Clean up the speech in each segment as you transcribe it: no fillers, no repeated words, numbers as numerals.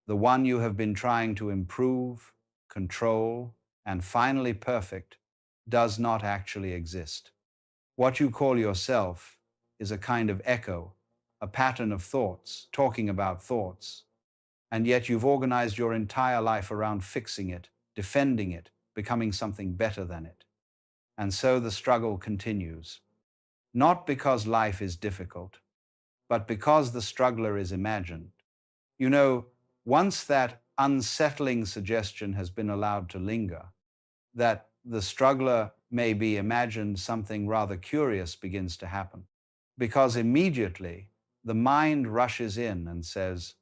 The one you have been trying to improve, control, and finally perfect does not actually exist. What you call yourself is a kind of echo, a pattern of thoughts, talking about thoughts, and yet you've organized your entire life around fixing it, defending it, becoming something better than it. And so the struggle continues, not because life is difficult, but because the struggler is imagined. You know, once that unsettling suggestion has been allowed to linger, that the struggler may be imagined, something rather curious begins to happen. Because immediately the mind rushes in and says,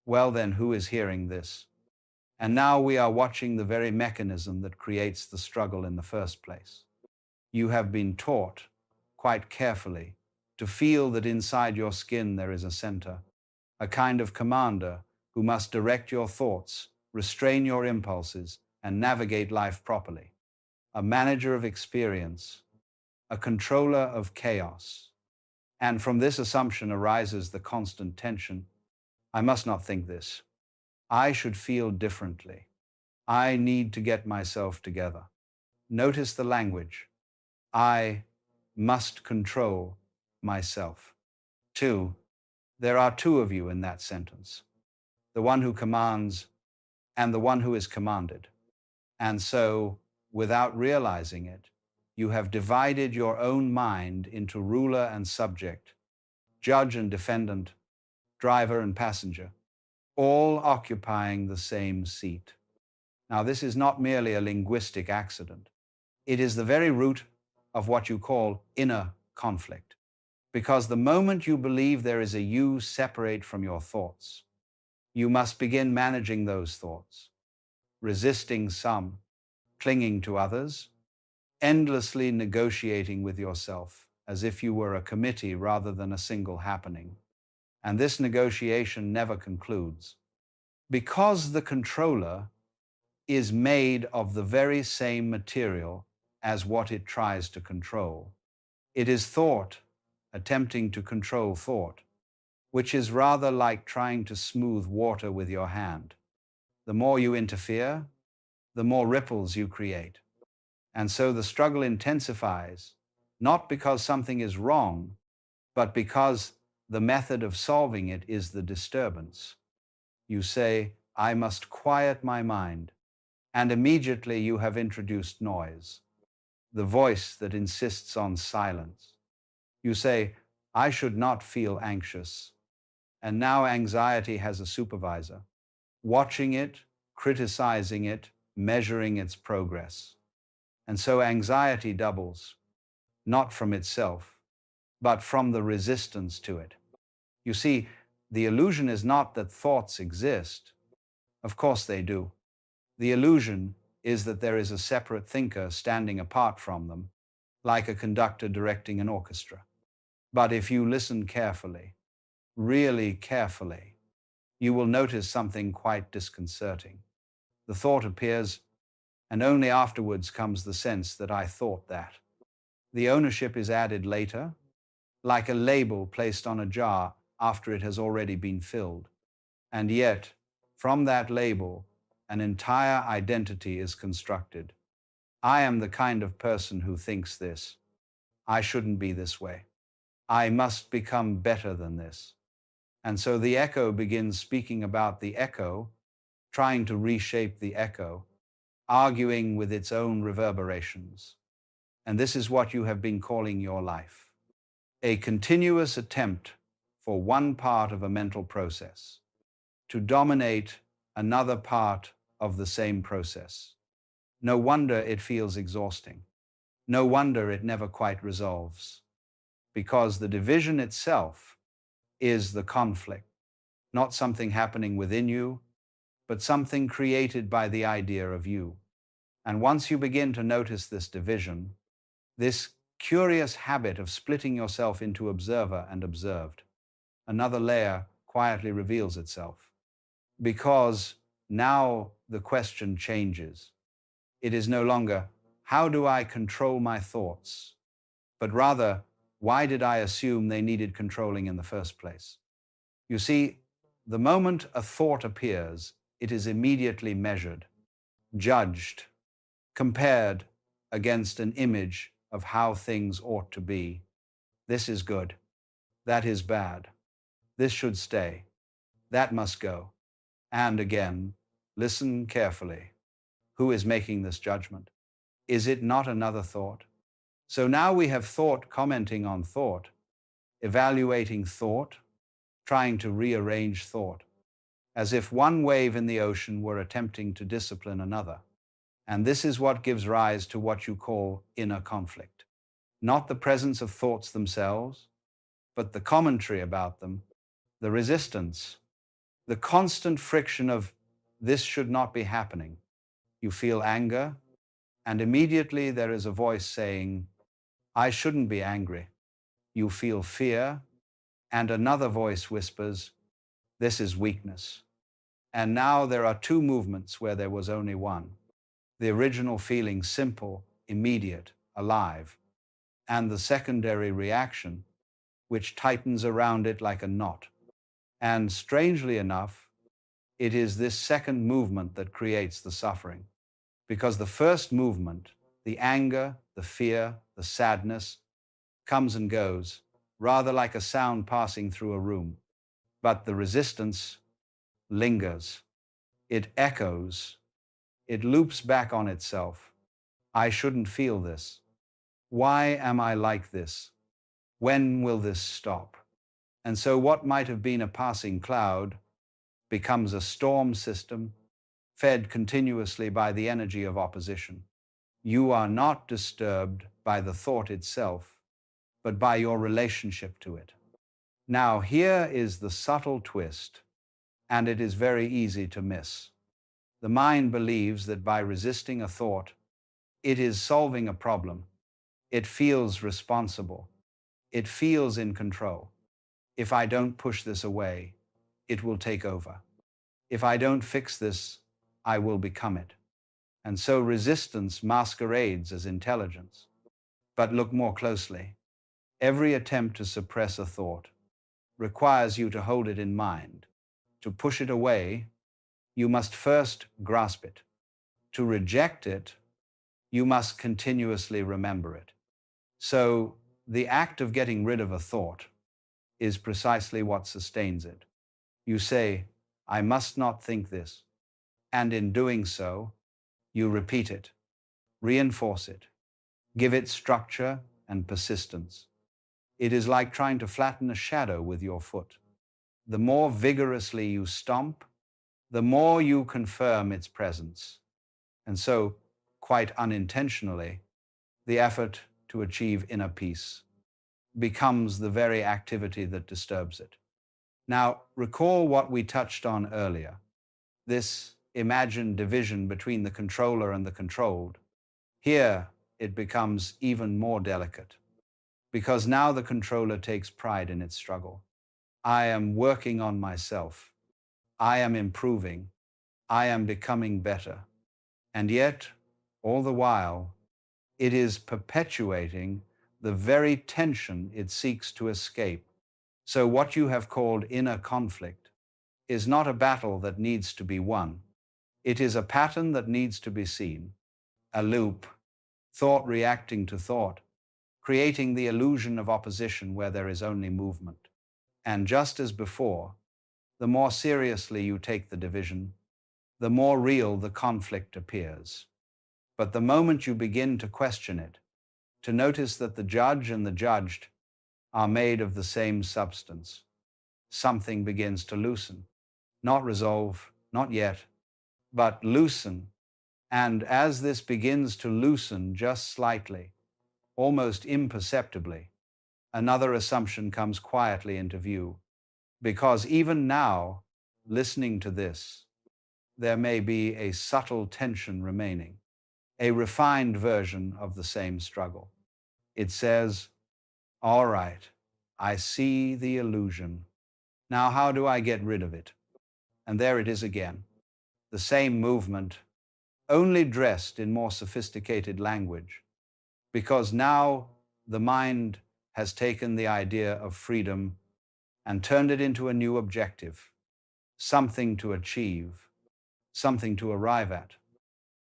well, then who is hearing this? And now we are watching the very mechanism that creates the struggle in the first place. You have been taught, quite carefully, to feel that inside your skin there is a center, a kind of commander who must direct your thoughts, restrain your impulses, and navigate life properly. A manager of experience, a controller of chaos. And from this assumption arises the constant tension. I must not think this. I should feel differently. I need to get myself together. Notice the language. I must control myself. Two, there are two of you in that sentence, the one who commands and the one who is commanded. And so, without realizing it, you have divided your own mind into ruler and subject, judge and defendant, driver and passenger, all occupying the same seat. Now, this is not merely a linguistic accident. It is the very root of what you call inner conflict. Because the moment you believe there is a you separate from your thoughts, you must begin managing those thoughts, resisting some, clinging to others, endlessly negotiating with yourself as if you were a committee rather than a single happening. And this negotiation never concludes. Because the controller is made of the very same material as what it tries to control. It is thought attempting to control thought, which is rather like trying to smooth water with your hand. The more you interfere, the more ripples you create. And so the struggle intensifies, not because something is wrong, but because the method of solving it is the disturbance. You say, I must quiet my mind, and immediately you have introduced noise, the voice that insists on silence. You say, I should not feel anxious, and now anxiety has a supervisor, watching it, criticizing it, measuring its progress. And so anxiety doubles, not from itself, but from the resistance to it. You see, the illusion is not that thoughts exist. Of course they do. The illusion is that there is a separate thinker standing apart from them, like a conductor directing an orchestra. But if you listen carefully, really carefully, you will notice something quite disconcerting. The thought appears, and only afterwards comes the sense that I thought that. The ownership is added later, like a label placed on a jar after it has already been filled. And yet, from that label, an entire identity is constructed. I am the kind of person who thinks this. I shouldn't be this way. I must become better than this. And so the echo begins speaking about the echo, trying to reshape the echo, arguing with its own reverberations. And this is what you have been calling your life. A continuous attempt for one part of a mental process to dominate another part of the same process. No wonder it feels exhausting. No wonder it never quite resolves. Because the division itself is the conflict, not something happening within you, but something created by the idea of you. And once you begin to notice this division, this curious habit of splitting yourself into observer and observed, another layer quietly reveals itself. Because now the question changes. It is no longer, how do I control my thoughts? But rather, why did I assume they needed controlling in the first place? You see, The moment a thought appears, it is immediately measured, judged, compared against an image of how things ought to be. This is good. That is bad. This should stay. That must go. And again, listen carefully. Who is making this judgment? Is it not another thought? So now we have thought commenting on thought, evaluating thought, trying to rearrange thought, as if one wave in the ocean were attempting to discipline another. And this is what gives rise to what you call inner conflict. Not the presence of thoughts themselves, but the commentary about them, the resistance, the constant friction of this should not be happening. You feel anger, and immediately there is a voice saying, I shouldn't be angry. You feel fear, and another voice whispers, this is weakness. And now there are two movements where there was only one. The original feeling simple, immediate, alive, and the secondary reaction, which tightens around it like a knot. And strangely enough, it is this second movement that creates the suffering. Because the first movement, the anger, the fear, the sadness, comes and goes, rather like a sound passing through a room. But the resistance lingers. It echoes. It loops back on itself. I shouldn't feel this. Why am I like this? When will this stop? And so what might have been a passing cloud becomes a storm system fed continuously by the energy of opposition. You are not disturbed by the thought itself, but by your relationship to it. Now, here is the subtle twist, and it is very easy to miss. The mind believes that by resisting a thought, it is solving a problem. It feels responsible. It feels in control. If I don't push this away, it will take over. If I don't fix this, I will become it. And so resistance masquerades as intelligence. But look more closely. Every attempt to suppress a thought requires you to hold it in mind. To push it away, you must first grasp it. To reject it, you must continuously remember it. So the act of getting rid of a thought is precisely what sustains it. You say, I must not think this. And in doing so, you repeat it, reinforce it, give it structure and persistence. It is like trying to flatten a shadow with your foot. The more vigorously you stomp, the more you confirm its presence. And so, quite unintentionally, the effort to achieve inner peace becomes the very activity that disturbs it. Now, recall what we touched on earlier, this imagined division between the controller and the controlled. Here, it becomes even more delicate, because now the controller takes pride in its struggle. I am working on myself. I am improving. I am becoming better. And yet, all the while, it is perpetuating the very tension it seeks to escape. So what you have called inner conflict is not a battle that needs to be won. It is a pattern that needs to be seen, a loop, thought reacting to thought, creating the illusion of opposition where there is only movement. And just as before, the more seriously you take the division, the more real the conflict appears. But the moment you begin to question it, to notice that the judge and the judged are made of the same substance, something begins to loosen. Not resolve, not yet, but loosen. And as this begins to loosen just slightly, almost imperceptibly, another assumption comes quietly into view. Because even now, listening to this, there may be a subtle tension remaining, a refined version of the same struggle. It says, all right, I see the illusion. Now, how do I get rid of it? And there it is again, the same movement, only dressed in more sophisticated language. Because now the mind has taken the idea of freedom and turned it into a new objective. something to achieve, something to arrive at,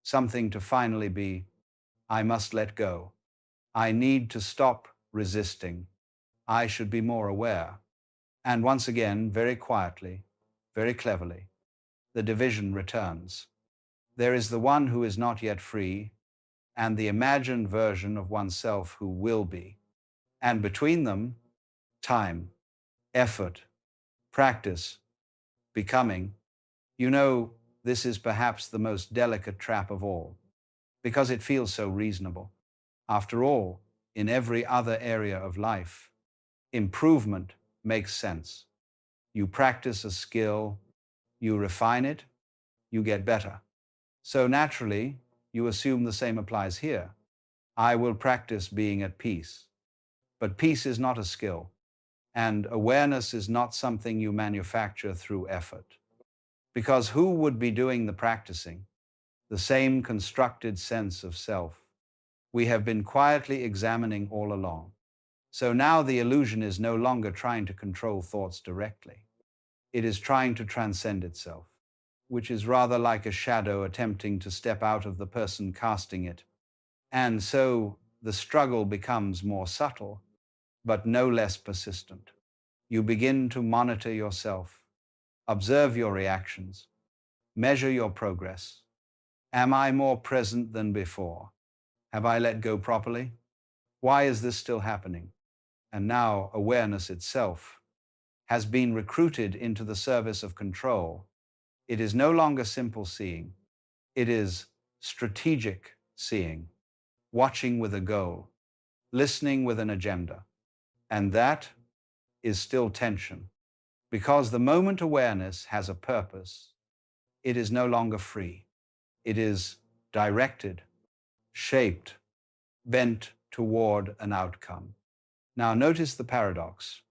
something to finally be. I must let go. I need to stop resisting. I should be more aware. And once again, very quietly, very cleverly, the division returns. There is the one who is not yet free, and the imagined version of oneself who will be. And between them, time, effort, practice, becoming. You know, this is perhaps the most delicate trap of all, because it feels so reasonable. After all, in every other area of life, improvement makes sense. You practice a skill, you refine it, you get better. So naturally, you assume the same applies here. I will practice being at peace. But peace is not a skill, and awareness is not something you manufacture through effort. Because who would be doing the practicing? The same constructed sense of self we have been quietly examining all along. So now the illusion is no longer trying to control thoughts directly. It is trying to transcend itself, which is rather like a shadow attempting to step out of the person casting it. And so the struggle becomes more subtle, but no less persistent. You begin to monitor yourself, observe your reactions, measure your progress. Am I more present than before? Have I let go properly? Why is this still happening? And now awareness itself has been recruited into the service of control. It is no longer simple seeing. It is strategic seeing, watching with a goal, listening with an agenda. And that is still tension. Because the moment awareness has a purpose, it is no longer free. It is directed, shaped, bent toward an outcome. Now notice the paradox.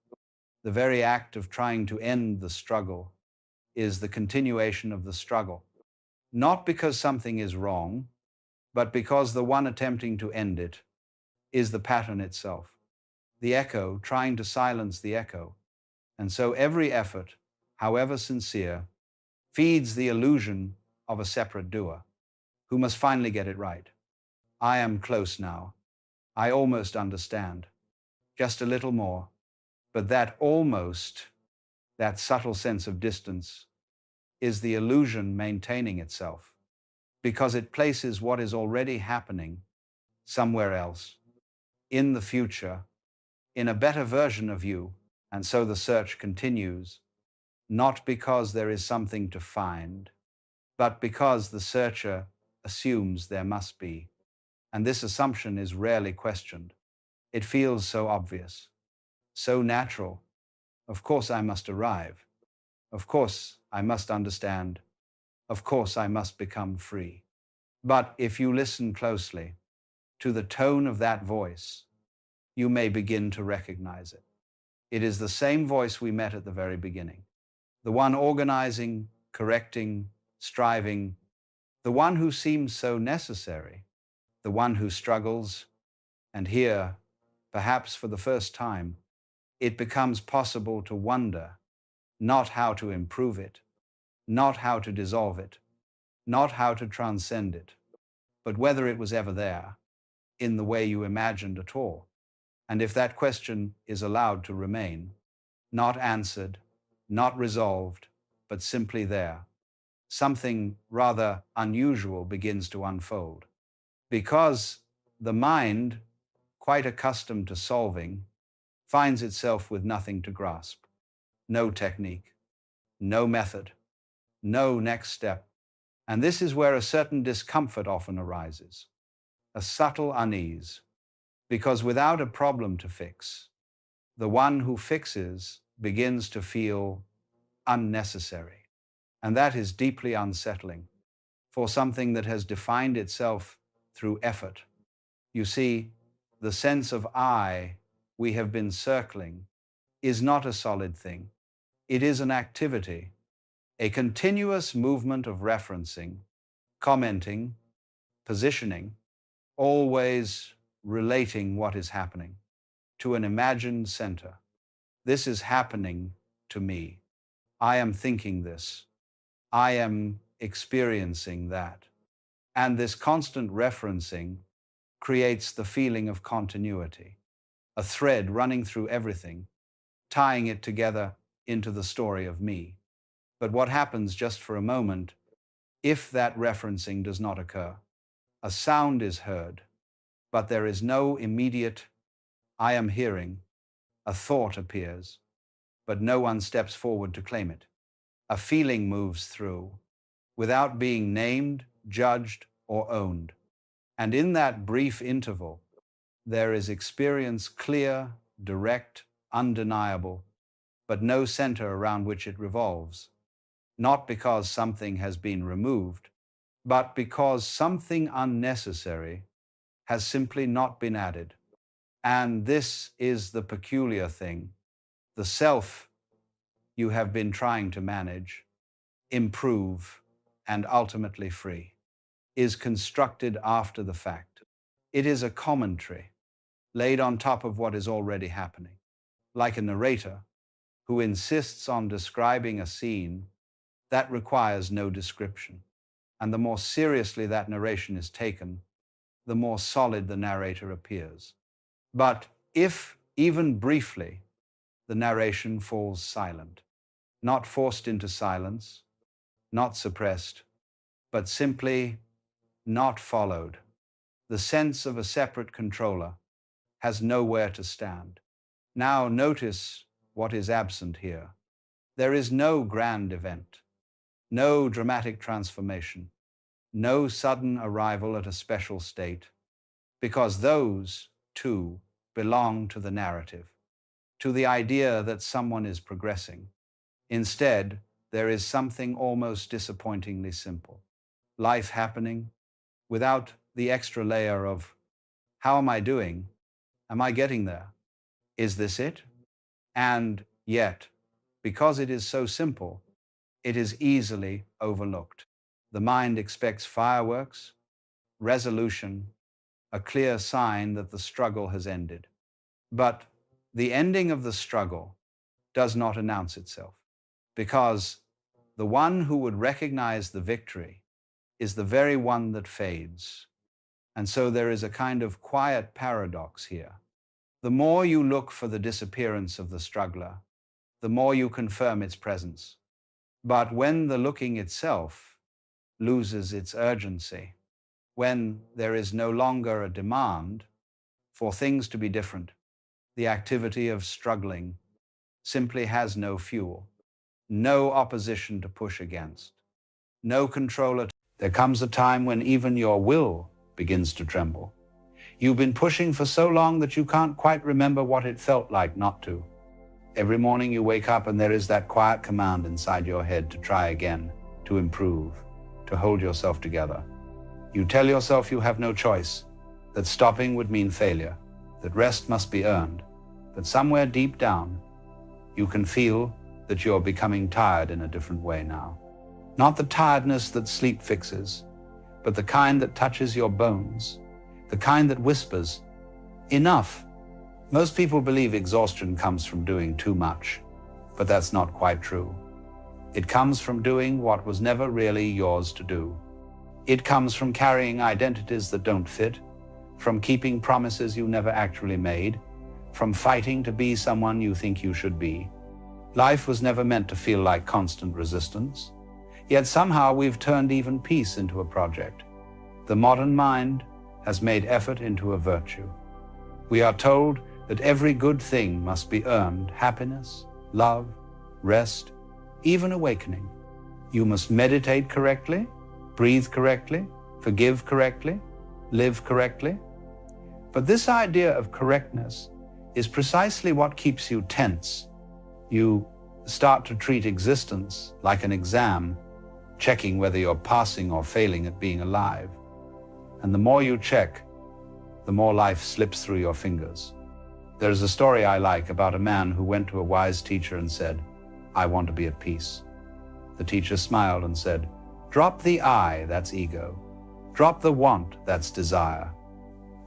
The very act of trying to end the struggle is the continuation of the struggle. Not because something is wrong, but because the one attempting to end it is the pattern itself. The echo trying to silence the echo. And so every effort, however sincere, feeds the illusion of a separate doer who must finally get it right. I am close now. I almost understand. Just a little more. But that almost, that subtle sense of distance, is the illusion maintaining itself, because it places what is already happening somewhere else, in the future, in a better version of you. And so the search continues, not because there is something to find, but because the searcher assumes there must be. And this assumption is rarely questioned. It feels so obvious, so natural. Of course I must arrive. Of course I must understand. Of course I must become free. But if you listen closely to the tone of that voice, you may begin to recognize it. It is the same voice we met at the very beginning. The one organizing, correcting, striving, the one who seems so necessary, the one who struggles. And here, perhaps for the first time, it becomes possible to wonder not how to improve it, not how to dissolve it, not how to transcend it, but whether it was ever there in the way you imagined at all. And if that question is allowed to remain, not answered, not resolved, but simply there, something rather unusual begins to unfold. Because the mind, quite accustomed to solving, finds itself with nothing to grasp. No technique, no method, no next step. And this is where a certain discomfort often arises, a subtle unease, because without a problem to fix, the one who fixes begins to feel unnecessary. And that is deeply unsettling for something that has defined itself through effort. You see, the sense of I we have been circling is not a solid thing. It is an activity, a continuous movement of referencing, commenting, positioning, always relating what is happening to an imagined center. This is happening to me. I am thinking this. I am experiencing that. And this constant referencing creates the feeling of continuity, a thread running through everything, tying it together into the story of me. But what happens just for a moment if that referencing does not occur? A sound is heard, but there is no immediate I am hearing. A thought appears, but no one steps forward to claim it. A feeling moves through without being named, judged, or owned. And in that brief interval, there is experience clear, direct, undeniable, but no center around which it revolves. Not because something has been removed, but because something unnecessary has simply not been added. And this is the peculiar thing. The self you have been trying to manage, improve, and ultimately free is constructed after the fact. It is a commentary laid on top of what is already happening, like a narrator who insists on describing a scene that requires no description. And the more seriously that narration is taken, the more solid the narrator appears. But if, even briefly, the narration falls silent, not forced into silence, not suppressed, but simply not followed, the sense of a separate controller has nowhere to stand. Now notice what is absent here. There is no grand event, no dramatic transformation, no sudden arrival at a special state, because those, too, belong to the narrative, to the idea that someone is progressing. Instead, there is something almost disappointingly simple. Life happening without the extra layer of, how am I doing? Am I getting there? Is this it? And yet, because it is so simple, it is easily overlooked. The mind expects fireworks, resolution, a clear sign that the struggle has ended. But the ending of the struggle does not announce itself, because the one who would recognize the victory is the very one that fades. And so there is a kind of quiet paradox here. The more you look for the disappearance of the struggler, the more you confirm its presence. But when the looking itself loses its urgency, when there is no longer a demand for things to be different, the activity of struggling simply has no fuel, no opposition to push against, no controller. There comes a time when even your will begins to tremble. You've been pushing for so long that you can't quite remember what it felt like not to. Every morning you wake up and there is that quiet command inside your head to try again, to improve, to hold yourself together. You tell yourself you have no choice, that stopping would mean failure, that rest must be earned, that somewhere deep down you can feel that you're becoming tired in a different way now. Not the tiredness that sleep fixes, but the kind that touches your bones, the kind that whispers, enough. Most people believe exhaustion comes from doing too much, but that's not quite true. It comes from doing what was never really yours to do. It comes from carrying identities that don't fit, from keeping promises you never actually made, from fighting to be someone you think you should be. Life was never meant to feel like constant resistance, yet somehow we've turned even peace into a project. The modern mind has made effort into a virtue. We are told that every good thing must be earned: happiness, love, rest, even awakening. You must meditate correctly, breathe correctly, forgive correctly, live correctly. But this idea of correctness is precisely what keeps you tense. You start to treat existence like an exam, checking whether you're passing or failing at being alive. And the more you check, the more life slips through your fingers. There is a story I like about a man who went to a wise teacher and said, "I want to be at peace." The teacher smiled and said, "Drop the I, that's ego. Drop the want, that's desire.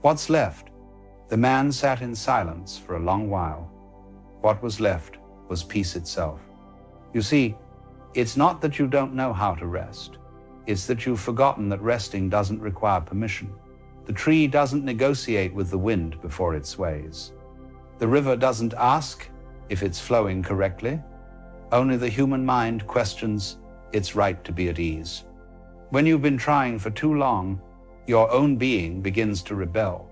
What's left?" The man sat in silence for a long while. What was left was peace itself. You see, it's not that you don't know how to rest. It's that you've forgotten that resting doesn't require permission. The tree doesn't negotiate with the wind before it sways. The river doesn't ask if it's flowing correctly. Only the human mind questions its right to be at ease. When you've been trying for too long, your own being begins to rebel.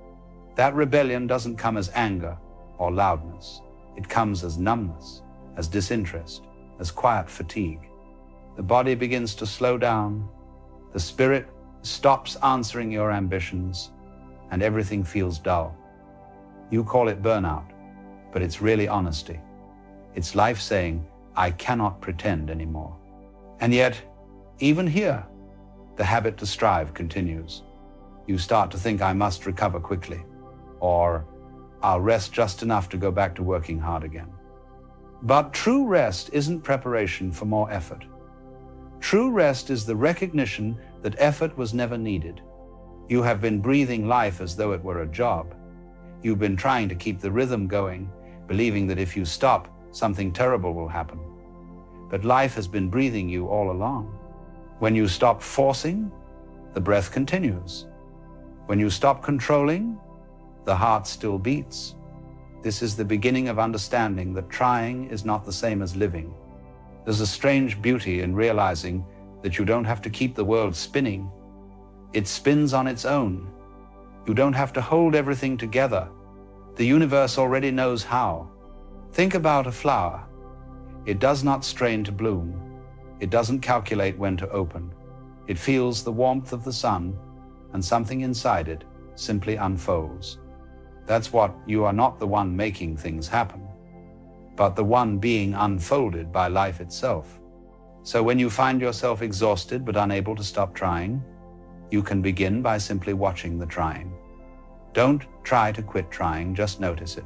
That rebellion doesn't come as anger or loudness. It comes as numbness, as disinterest, as quiet fatigue. The body begins to slow down. The spirit stops answering your ambitions, and everything feels dull. You call it burnout, but it's really honesty. It's life saying, I cannot pretend anymore. And yet, even here, the habit to strive continues. You start to think, I must recover quickly, or I'll rest just enough to go back to working hard again. But true rest isn't preparation for more effort. True rest is the recognition that effort was never needed. You have been breathing life as though it were a job. You've been trying to keep the rhythm going, believing that if you stop, something terrible will happen. But life has been breathing you all along. When you stop forcing, the breath continues. When you stop controlling, the heart still beats. This is the beginning of understanding that trying is not the same as living. There's a strange beauty in realizing that you don't have to keep the world spinning. It spins on its own. You don't have to hold everything together. The universe already knows how. Think about a flower. It does not strain to bloom. It doesn't calculate when to open. It feels the warmth of the sun, and something inside it simply unfolds. That's what you are not the one making things happen, but the one being unfolded by life itself. So when you find yourself exhausted but unable to stop trying, you can begin by simply watching the trying. Don't try to quit trying, just notice it.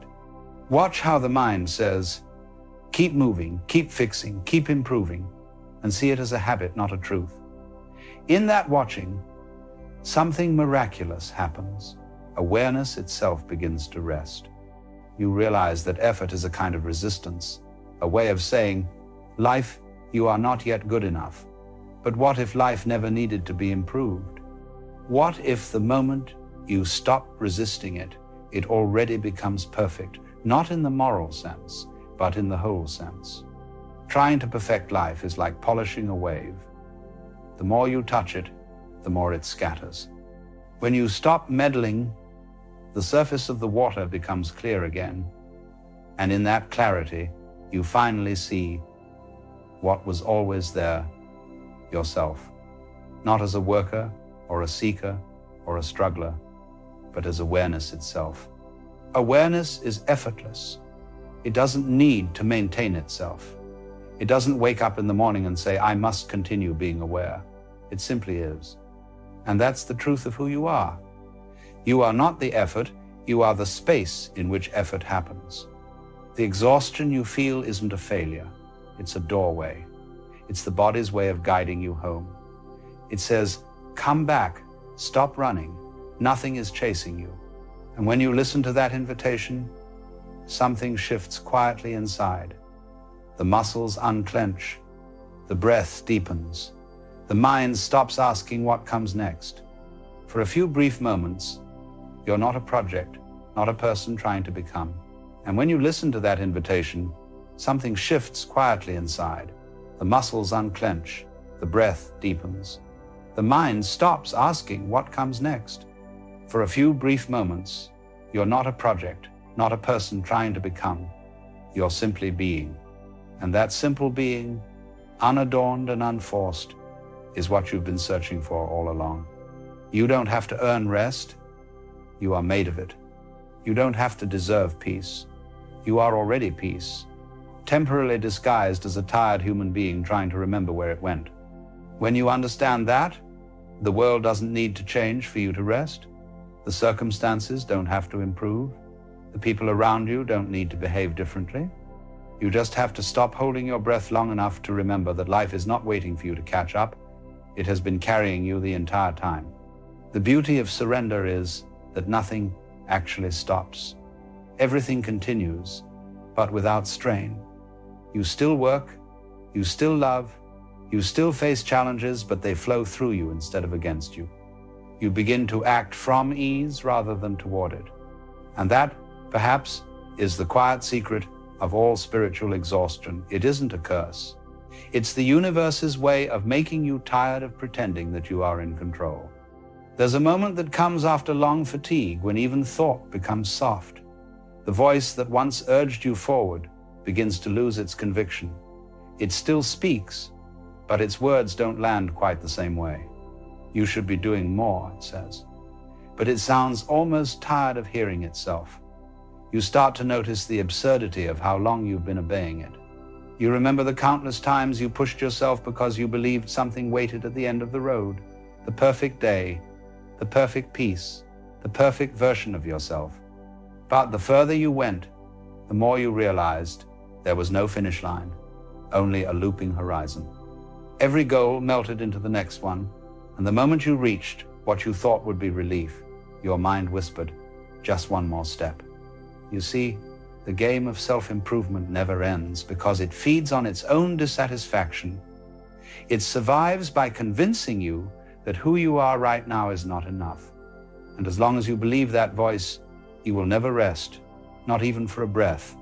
Watch how the mind says, keep moving, keep fixing, keep improving, and see it as a habit, not a truth. In that watching, something miraculous happens. Awareness itself begins to rest. You realize that effort is a kind of resistance, a way of saying, life, you are not yet good enough. But what if life never needed to be improved? What if the moment you stop resisting it, it already becomes perfect, not in the moral sense, but in the whole sense? Trying to perfect life is like polishing a wave. The more you touch it, the more it scatters. When you stop meddling, the surface of the water becomes clear again, and in that clarity, you finally see what was always there, yourself, not as a worker or a seeker or a struggler, but as awareness itself. Awareness is effortless. It doesn't need to maintain itself. It doesn't wake up in the morning and say, I must continue being aware. It simply is. And that's the truth of who you are. You are not the effort, you are the space in which effort happens. The exhaustion you feel isn't a failure, it's a doorway. It's the body's way of guiding you home. It says, come back, stop running, nothing is chasing you. And when you listen to that invitation, something shifts quietly inside. The muscles unclench, the breath deepens, the mind stops asking what comes next. For a few brief moments, you're not a project, not a person trying to become. And when you listen to that invitation, something shifts quietly inside. The muscles unclench, the breath deepens. The mind stops asking what comes next. For a few brief moments, you're not a project, not a person trying to become. You're simply being. And that simple being, unadorned and unforced, is what you've been searching for all along. You don't have to earn rest. You are made of it. You don't have to deserve peace. You are already peace, temporarily disguised as a tired human being trying to remember where it went. When you understand that, the world doesn't need to change for you to rest. The circumstances don't have to improve. The people around you don't need to behave differently. You just have to stop holding your breath long enough to remember that life is not waiting for you to catch up. It has been carrying you the entire time. The beauty of surrender is that nothing actually stops. Everything continues, but without strain. You still work, You still love, you still face challenges, but they flow through you instead of against you. You begin to act from ease rather than toward it. And that, perhaps, is the quiet secret of all spiritual exhaustion. It isn't a curse. It's the universe's way of making you tired of pretending that you are in control. There's a moment that comes after long fatigue when even thought becomes soft. The voice that once urged you forward begins to lose its conviction. It still speaks, but its words don't land quite the same way. You should be doing more, it says. But it sounds almost tired of hearing itself. You start to notice the absurdity of how long you've been obeying it. You remember the countless times you pushed yourself because you believed something waited at the end of the road, the perfect day, the perfect peace, the perfect version of yourself. But the further you went, the more you realized there was no finish line, only a looping horizon. Every goal melted into the next one, and the moment you reached what you thought would be relief, your mind whispered, just one more step. You see, the game of self-improvement never ends because it feeds on its own dissatisfaction. It survives by convincing you that who you are right now is not enough. And as long as you believe that voice, you will never rest, not even for a breath.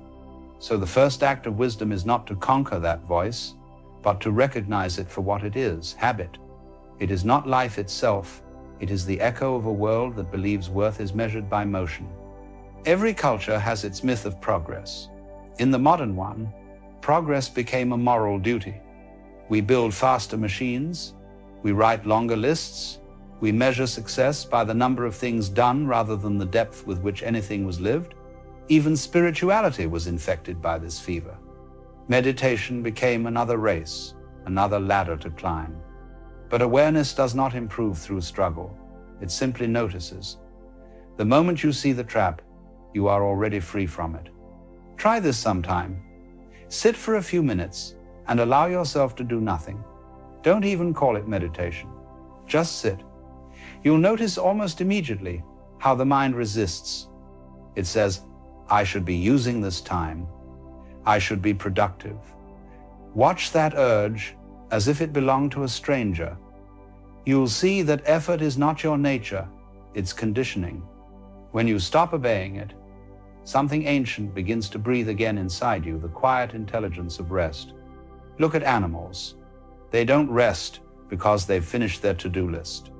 So the first act of wisdom is not to conquer that voice, but to recognize it for what it is, habit. It is not life itself. It is the echo of a world that believes worth is measured by motion. Every culture has its myth of progress. In the modern one, progress became a moral duty. We build faster machines, we write longer lists, we measure success by the number of things done rather than the depth with which anything was lived. Even spirituality was infected by this fever. Meditation became another race, another ladder to climb. But awareness does not improve through struggle. It simply notices. The moment you see the trap, you are already free from it. Try this sometime. Sit for a few minutes and allow yourself to do nothing. Don't even call it meditation. Just sit. You'll notice almost immediately how the mind resists. It says, I should be using this time. I should be productive. Watch that urge as if it belonged to a stranger. You'll see that effort is not your nature, it's conditioning. When you stop obeying it, something ancient begins to breathe again inside you, the quiet intelligence of rest. Look at animals. They don't rest because they've finished their to-do list.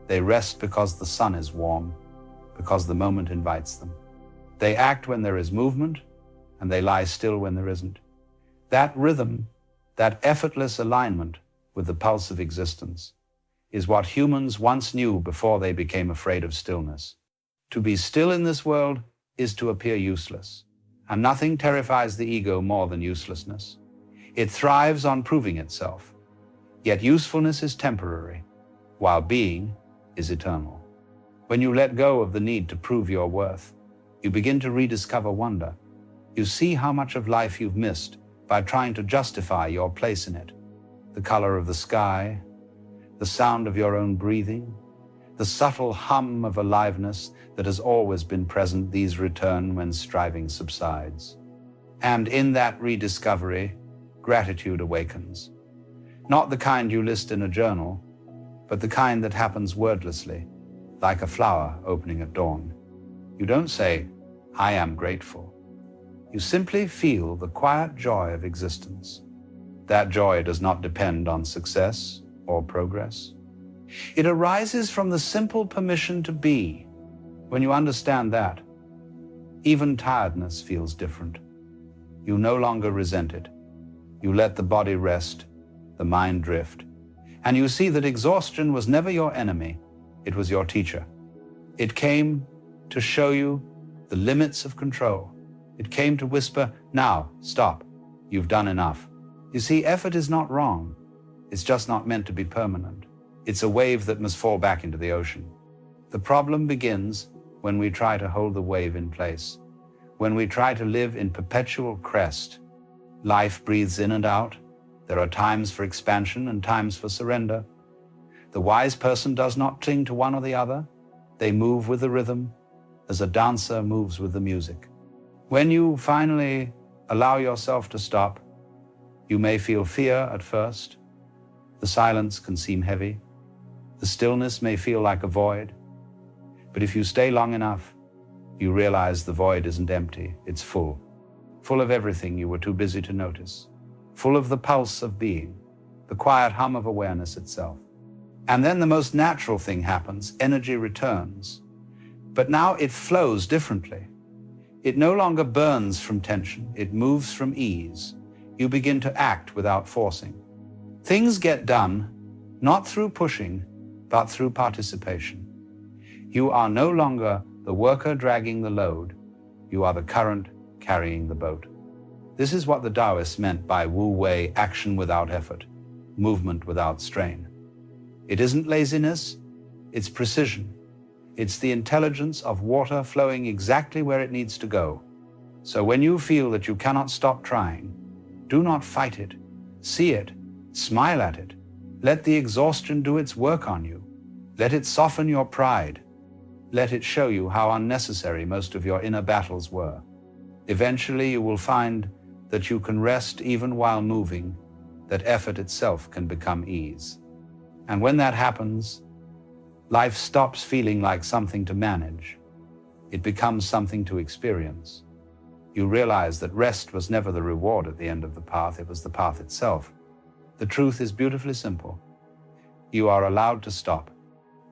They rest because the sun is warm, because the moment invites them. They act when there is movement, and they lie still when there isn't. That rhythm, that effortless alignment with the pulse of existence, is what humans once knew before they became afraid of stillness. To be still in this world is to appear useless, and nothing terrifies the ego more than uselessness. It thrives on proving itself. Yet usefulness is temporary, while being is eternal. When you let go of the need to prove your worth, you begin to rediscover wonder. You see how much of life you've missed by trying to justify your place in it. The color of the sky, the sound of your own breathing, the subtle hum of aliveness that has always been present, these return when striving subsides. And in that rediscovery, gratitude awakens. Not the kind you list in a journal, but the kind that happens wordlessly, like a flower opening at dawn. You don't say, I am grateful. You simply feel the quiet joy of existence. That joy does not depend on success or progress. It arises from the simple permission to be. When you understand that, even tiredness feels different. You no longer resent it. You let the body rest, the mind drift, and you see that exhaustion was never your enemy, it was your teacher. It came to show you the limits of control. It came to whisper, now, stop, you've done enough. You see, effort is not wrong. It's just not meant to be permanent. It's a wave that must fall back into the ocean. The problem begins when we try to hold the wave in place, when we try to live in perpetual crest. Life breathes in and out. There are times for expansion and times for surrender. The wise person does not cling to one or the other. They move with the rhythm, as a dancer moves with the music. When you finally allow yourself to stop, You may feel fear at first. The silence can seem heavy. The stillness may feel like a void. But if you stay long enough, you realize the void isn't empty, it's full. Full of everything you were too busy to notice. Full of the pulse of being, the quiet hum of awareness itself. And then the most natural thing happens, energy returns. But now it flows differently. It no longer burns from tension, it moves from ease. You begin to act without forcing. Things get done, not through pushing, but through participation. You are no longer the worker dragging the load, you are the current carrying the boat. This is what the Taoists meant by Wu Wei, action without effort, movement without strain. It isn't laziness, it's precision. It's the intelligence of water flowing exactly where it needs to go. So when you feel that you cannot stop trying, do not fight it. See it, smile at it. Let the exhaustion do its work on you. Let it soften your pride. Let it show you how unnecessary most of your inner battles were. Eventually you will find that you can rest even while moving, that effort itself can become ease. And when that happens, life stops feeling like something to manage. It becomes something to experience. You realize that rest was never the reward at the end of the path, it was the path itself. The truth is beautifully simple. You are allowed to stop.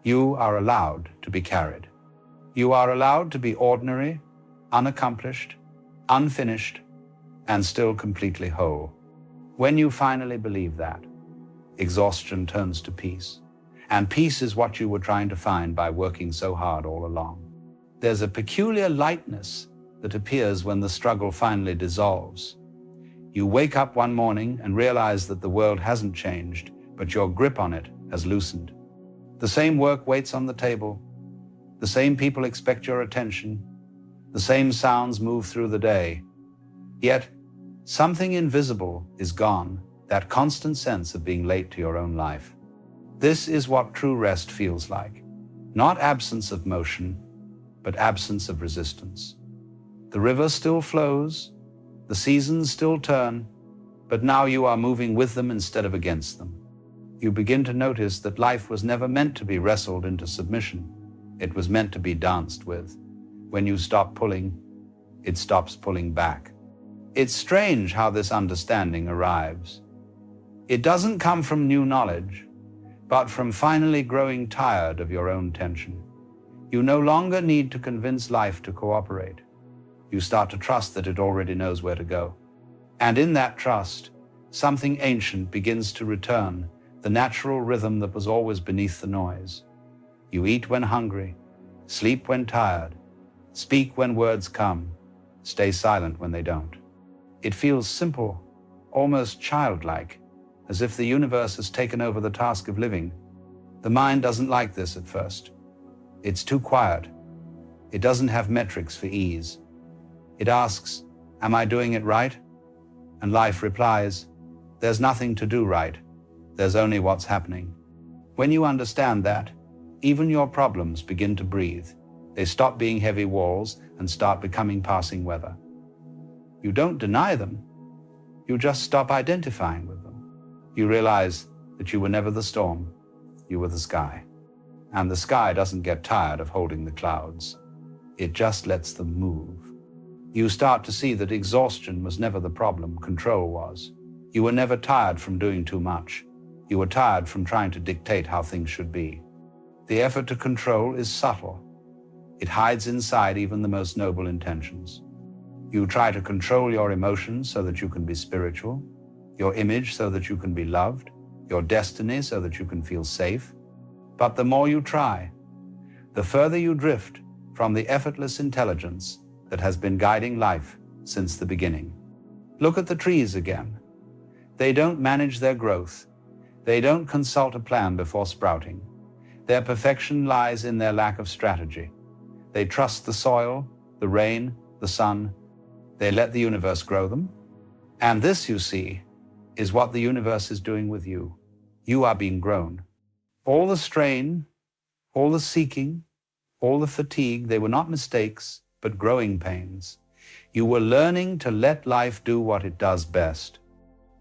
You are allowed to be carried. You are allowed to be ordinary, unaccomplished, unfinished, and still completely whole. When you finally believe that, exhaustion turns to peace. And peace is what you were trying to find by working so hard all along. There's a peculiar lightness that appears when the struggle finally dissolves. You wake up one morning and realize that the world hasn't changed, but your grip on it has loosened. The same work waits on the table. The same people expect your attention. The same sounds move through the day. Yet, something invisible is gone, that constant sense of being late to your own life. This is what true rest feels like. Not absence of motion, but absence of resistance. The river still flows, the seasons still turn, but now you are moving with them instead of against them. You begin to notice that life was never meant to be wrestled into submission. It was meant to be danced with. When you stop pulling, it stops pulling back. It's strange how this understanding arrives. It doesn't come from new knowledge, but from finally growing tired of your own tension. You no longer need to convince life to cooperate. You start to trust that it already knows where to go. And in that trust, something ancient begins to return, the natural rhythm that was always beneath the noise. You eat when hungry, sleep when tired, speak when words come, stay silent when they don't. It feels simple, almost childlike, as if the universe has taken over the task of living. The mind doesn't like this at first. It's too quiet. It doesn't have metrics for ease. It asks, am I doing it right? And life replies, there's nothing to do right. There's only what's happening. When you understand that, even your problems begin to breathe. They stop being heavy walls and start becoming passing weather. You don't deny them. You just stop identifying with them. You realize that you were never the storm, you were the sky. And the sky doesn't get tired of holding the clouds. It just lets them move. You start to see that exhaustion was never the problem, control was. You were never tired from doing too much. You were tired from trying to dictate how things should be. The effort to control is subtle. It hides inside even the most noble intentions. You try to control your emotions so that you can be spiritual, your image so that you can be loved, your destiny so that you can feel safe. But the more you try, the further you drift from the effortless intelligence that has been guiding life since the beginning. Look at the trees again. They don't manage their growth. They don't consult a plan before sprouting. Their perfection lies in their lack of strategy. They trust the soil, the rain, the sun. They let the universe grow them. And this, you see, is what the universe is doing with you. You are being grown. All the strain, all the seeking, all the fatigue, they were not mistakes, but growing pains. You were learning to let life do what it does best.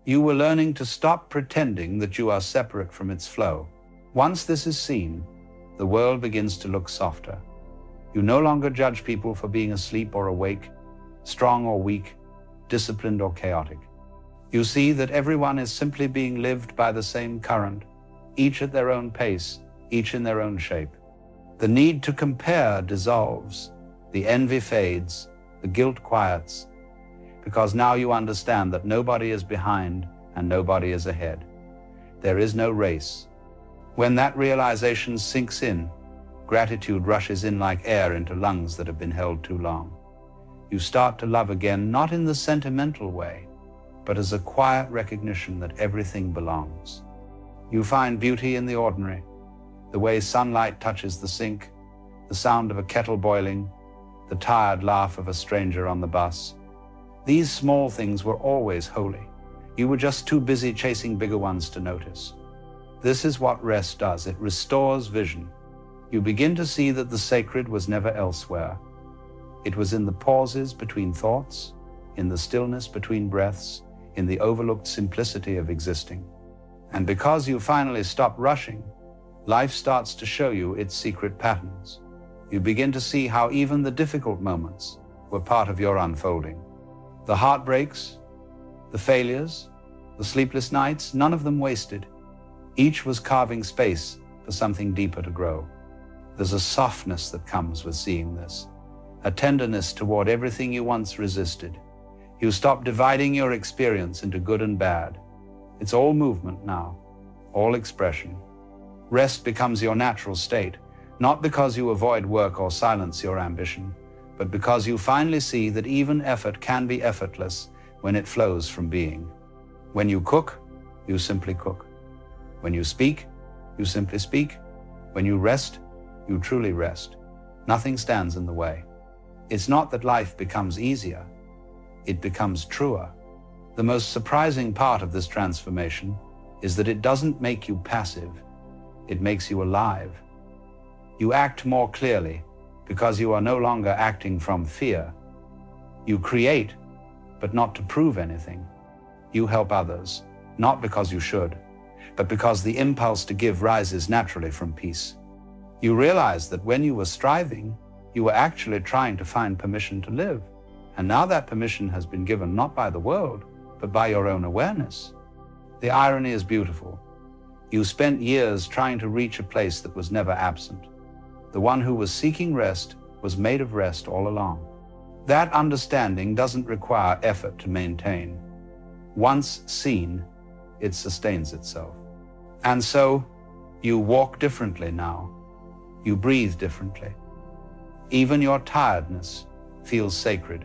You were learning to stop pretending that you are separate from its flow. Once this is seen, the world begins to look softer. You no longer judge people for being asleep or awake, strong or weak, disciplined or chaotic. You see that everyone is simply being lived by the same current, each at their own pace, each in their own shape. The need to compare dissolves, the envy fades, the guilt quiets, because now you understand that nobody is behind and nobody is ahead. There is no race. When that realization sinks in, gratitude rushes in like air into lungs that have been held too long. You start to love again, not in the sentimental way, but as a quiet recognition that everything belongs. You find beauty in the ordinary, the way sunlight touches the sink, the sound of a kettle boiling, the tired laugh of a stranger on the bus. These small things were always holy. You were just too busy chasing bigger ones to notice. This is what rest does. It restores vision. You begin to see that the sacred was never elsewhere. It was in the pauses between thoughts, in the stillness between breaths, in the overlooked simplicity of existing. And because you finally stop rushing, life starts to show you its secret patterns. You begin to see how even the difficult moments were part of your unfolding. The heartbreaks, the failures, the sleepless nights, none of them wasted. Each was carving space for something deeper to grow. There's a softness that comes with seeing this, a tenderness toward everything you once resisted. You stop dividing your experience into good and bad. It's all movement now, all expression. Rest becomes your natural state, not because you avoid work or silence your ambition, but because you finally see that even effort can be effortless when it flows from being. When you cook, you simply cook. When you speak, you simply speak. When you rest, you truly rest. Nothing stands in the way. It's not that life becomes easier, it becomes truer. The most surprising part of this transformation is that it doesn't make you passive, it makes you alive. You act more clearly because you are no longer acting from fear. You create, but not to prove anything. You help others, not because you should, but because the impulse to give rises naturally from peace. You realize that when you were striving, you were actually trying to find permission to live. And now that permission has been given not by the world, but by your own awareness. The irony is beautiful. You spent years trying to reach a place that was never absent. The one who was seeking rest was made of rest all along. That understanding doesn't require effort to maintain. Once seen, it sustains itself. And so, you walk differently now. You breathe differently. Even your tiredness feels sacred.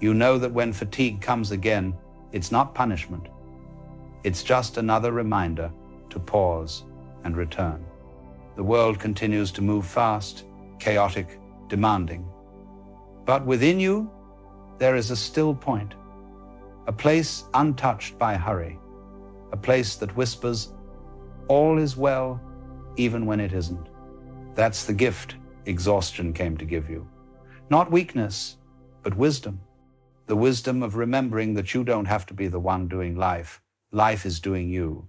You know that when fatigue comes again, it's not punishment. It's just another reminder to pause and return. The world continues to move fast, chaotic, demanding. But within you, there is a still point, a place untouched by hurry, a place that whispers, all is well, even when it isn't. That's the gift exhaustion came to give you. Not weakness, but wisdom. The wisdom of remembering that you don't have to be the one doing life. Life is doing you,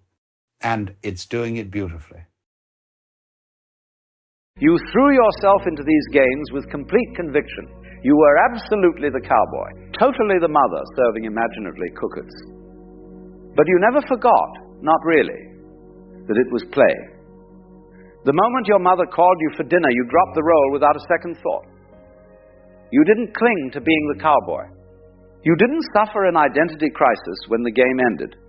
and it's doing it beautifully. You threw yourself into these games with complete conviction. You were absolutely the cowboy, totally the mother serving imaginatively cookers. But you never forgot, not really, that it was play. The moment your mother called you for dinner, you dropped the role without a second thought. You didn't cling to being the cowboy. You didn't suffer an identity crisis when the game ended.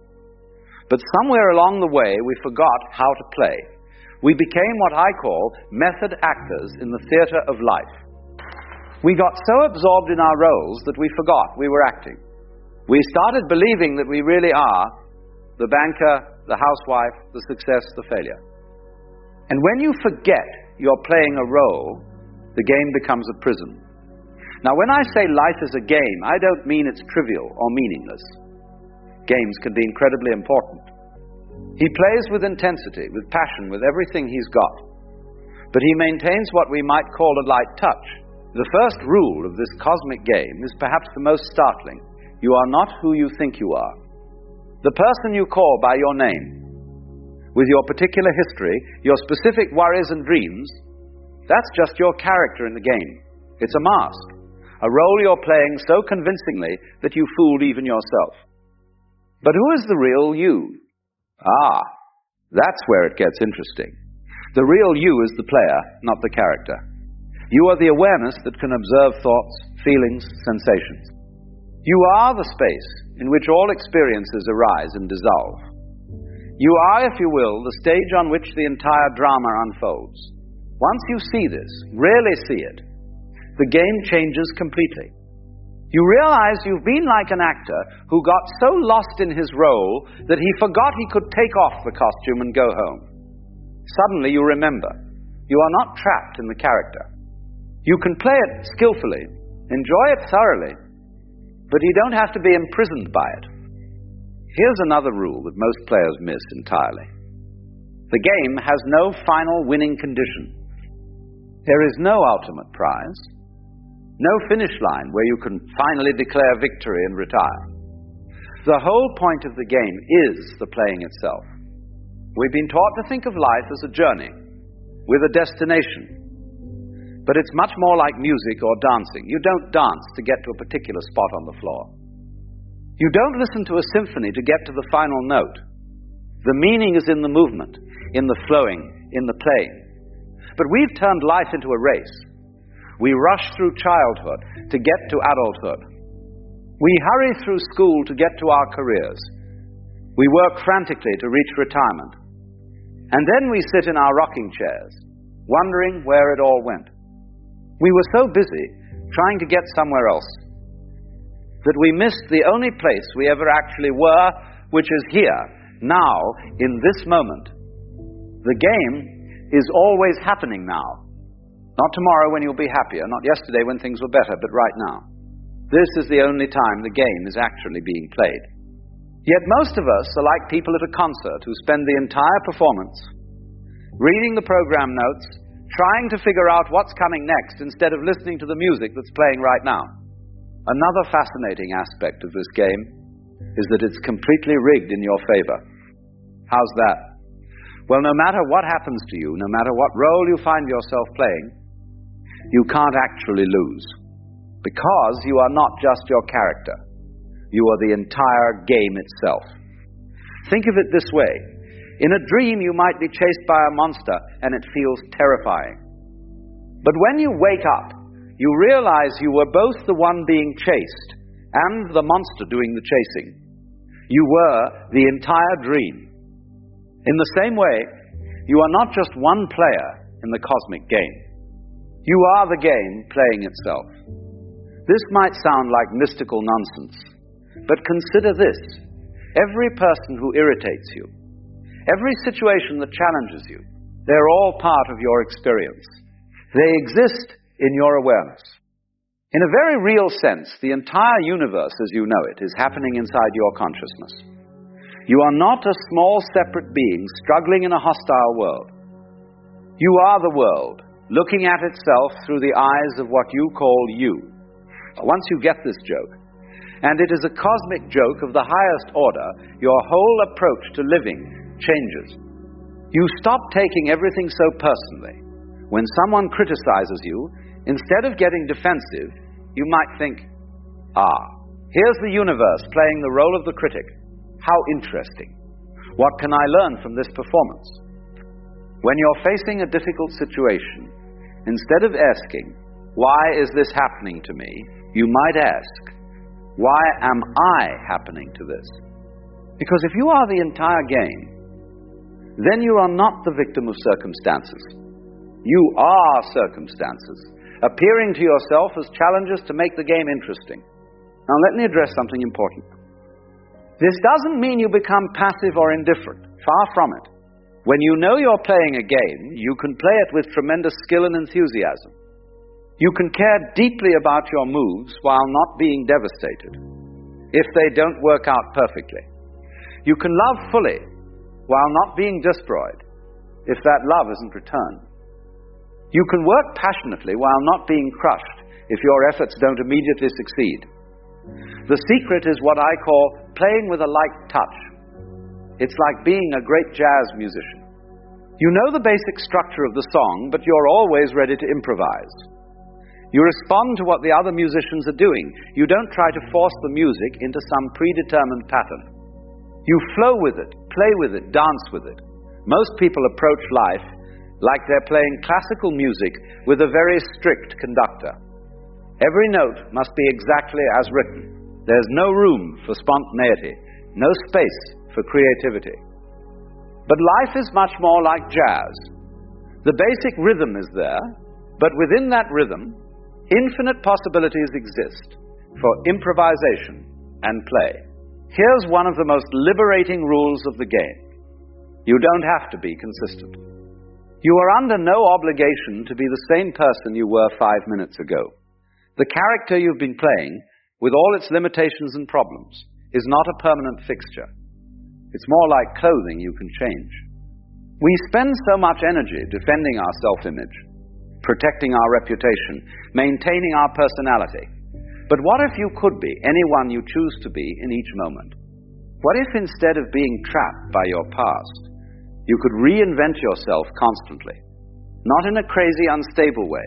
But somewhere along the way, we forgot how to play. We became what I call method actors in the theater of life. We got so absorbed in our roles that we forgot we were acting. We started believing that we really are the banker, the housewife, the success, the failure. And when you forget you're playing a role, the game becomes a prison. Now, when I say life is a game, I don't mean it's trivial or meaningless. Games can be incredibly important. He plays with intensity, with passion, with everything he's got. But he maintains what we might call a light touch. The first rule of this cosmic game is perhaps the most startling. You are not who you think you are. The person you call by your name, with your particular history, your specific worries and dreams, that's just your character in the game. It's a mask, a role you're playing so convincingly that you fooled even yourself. But who is the real you? That's where it gets interesting. The real you is the player, not the character. You are the awareness that can observe thoughts, feelings, sensations. You are the space in which all experiences arise and dissolve. You are, if you will, the stage on which the entire drama unfolds. Once you see this, really see it, the game changes completely. You realize you've been like an actor who got so lost in his role that he forgot he could take off the costume and go home. Suddenly you remember, you are not trapped in the character. You can play it skillfully, enjoy it thoroughly, but you don't have to be imprisoned by it. Here's another rule that most players miss entirely. The game has no final winning condition. There is no ultimate prize, no finish line where you can finally declare victory and retire. The whole point of the game is the playing itself. We've been taught to think of life as a journey, with a destination. But it's much more like music or dancing. You don't dance to get to a particular spot on the floor. You don't listen to a symphony to get to the final note. The meaning is in the movement, in the flowing, in the playing. But we've turned life into a race. We rush through childhood to get to adulthood. We hurry through school to get to our careers. We work frantically to reach retirement. And then we sit in our rocking chairs, wondering where it all went. We were so busy trying to get somewhere else that we missed the only place we ever actually were, which is here, now, in this moment. The game is always happening now. Not tomorrow when you'll be happier, not yesterday when things were better, but right now. This is the only time the game is actually being played. Yet most of us are like people at a concert who spend the entire performance reading the program notes, trying to figure out what's coming next instead of listening to the music that's playing right now. Another fascinating aspect of this game is that it's completely rigged in your favor. How's that? Well, no matter what happens to you, no matter what role you find yourself playing, you can't actually lose. Because you are not just your character. You are the entire game itself. Think of it this way. In a dream, you might be chased by a monster, and it feels terrifying. But when you wake up, you realize you were both the one being chased and the monster doing the chasing. You were the entire dream. In the same way, you are not just one player in the cosmic game. You are the game playing itself. This might sound like mystical nonsense, but consider this. Every person who irritates you, every situation that challenges you, they're all part of your experience. They exist in your awareness. In a very real sense, the entire universe as you know it is happening inside your consciousness. You are not a small separate being struggling in a hostile world. You are the world, looking at itself through the eyes of what you call you. Once you get this joke, and it is a cosmic joke of the highest order, your whole approach to living changes. You stop taking everything so personally. When someone criticizes you, instead of getting defensive, you might think, here's the universe playing the role of the critic. How interesting. What can I learn from this performance? When you're facing a difficult situation, instead of asking, why is this happening to me? You might ask, why am I happening to this? Because if you are the entire game, then you are not the victim of circumstances. You are circumstances, appearing to yourself as challenges to make the game interesting. Now let me address something important. This doesn't mean you become passive or indifferent. Far from it. When you know you're playing a game, you can play it with tremendous skill and enthusiasm. You can care deeply about your moves while not being devastated, if they don't work out perfectly. You can love fully while not being destroyed, if that love isn't returned. You can work passionately while not being crushed, if your efforts don't immediately succeed. The secret is what I call playing with a light touch. It's like being a great jazz musician. You know the basic structure of the song, but you're always ready to improvise. You respond to what the other musicians are doing. You don't try to force the music into some predetermined pattern. You flow with it, play with it, dance with it. Most people approach life like they're playing classical music with a very strict conductor. Every note must be exactly as written. There's no room for spontaneity, no space for creativity. But life is much more like jazz. The basic rhythm is there, but within that rhythm, infinite possibilities exist for improvisation and play. Here's one of the most liberating rules of the game. You don't have to be consistent. You are under no obligation to be the same person you were 5 minutes ago. The character you've been playing, with all its limitations and problems, is not a permanent fixture. It's more like clothing you can change. We spend so much energy defending our self-image, protecting our reputation, maintaining our personality. But what if you could be anyone you choose to be in each moment? What if instead of being trapped by your past, you could reinvent yourself constantly? Not in a crazy, unstable way,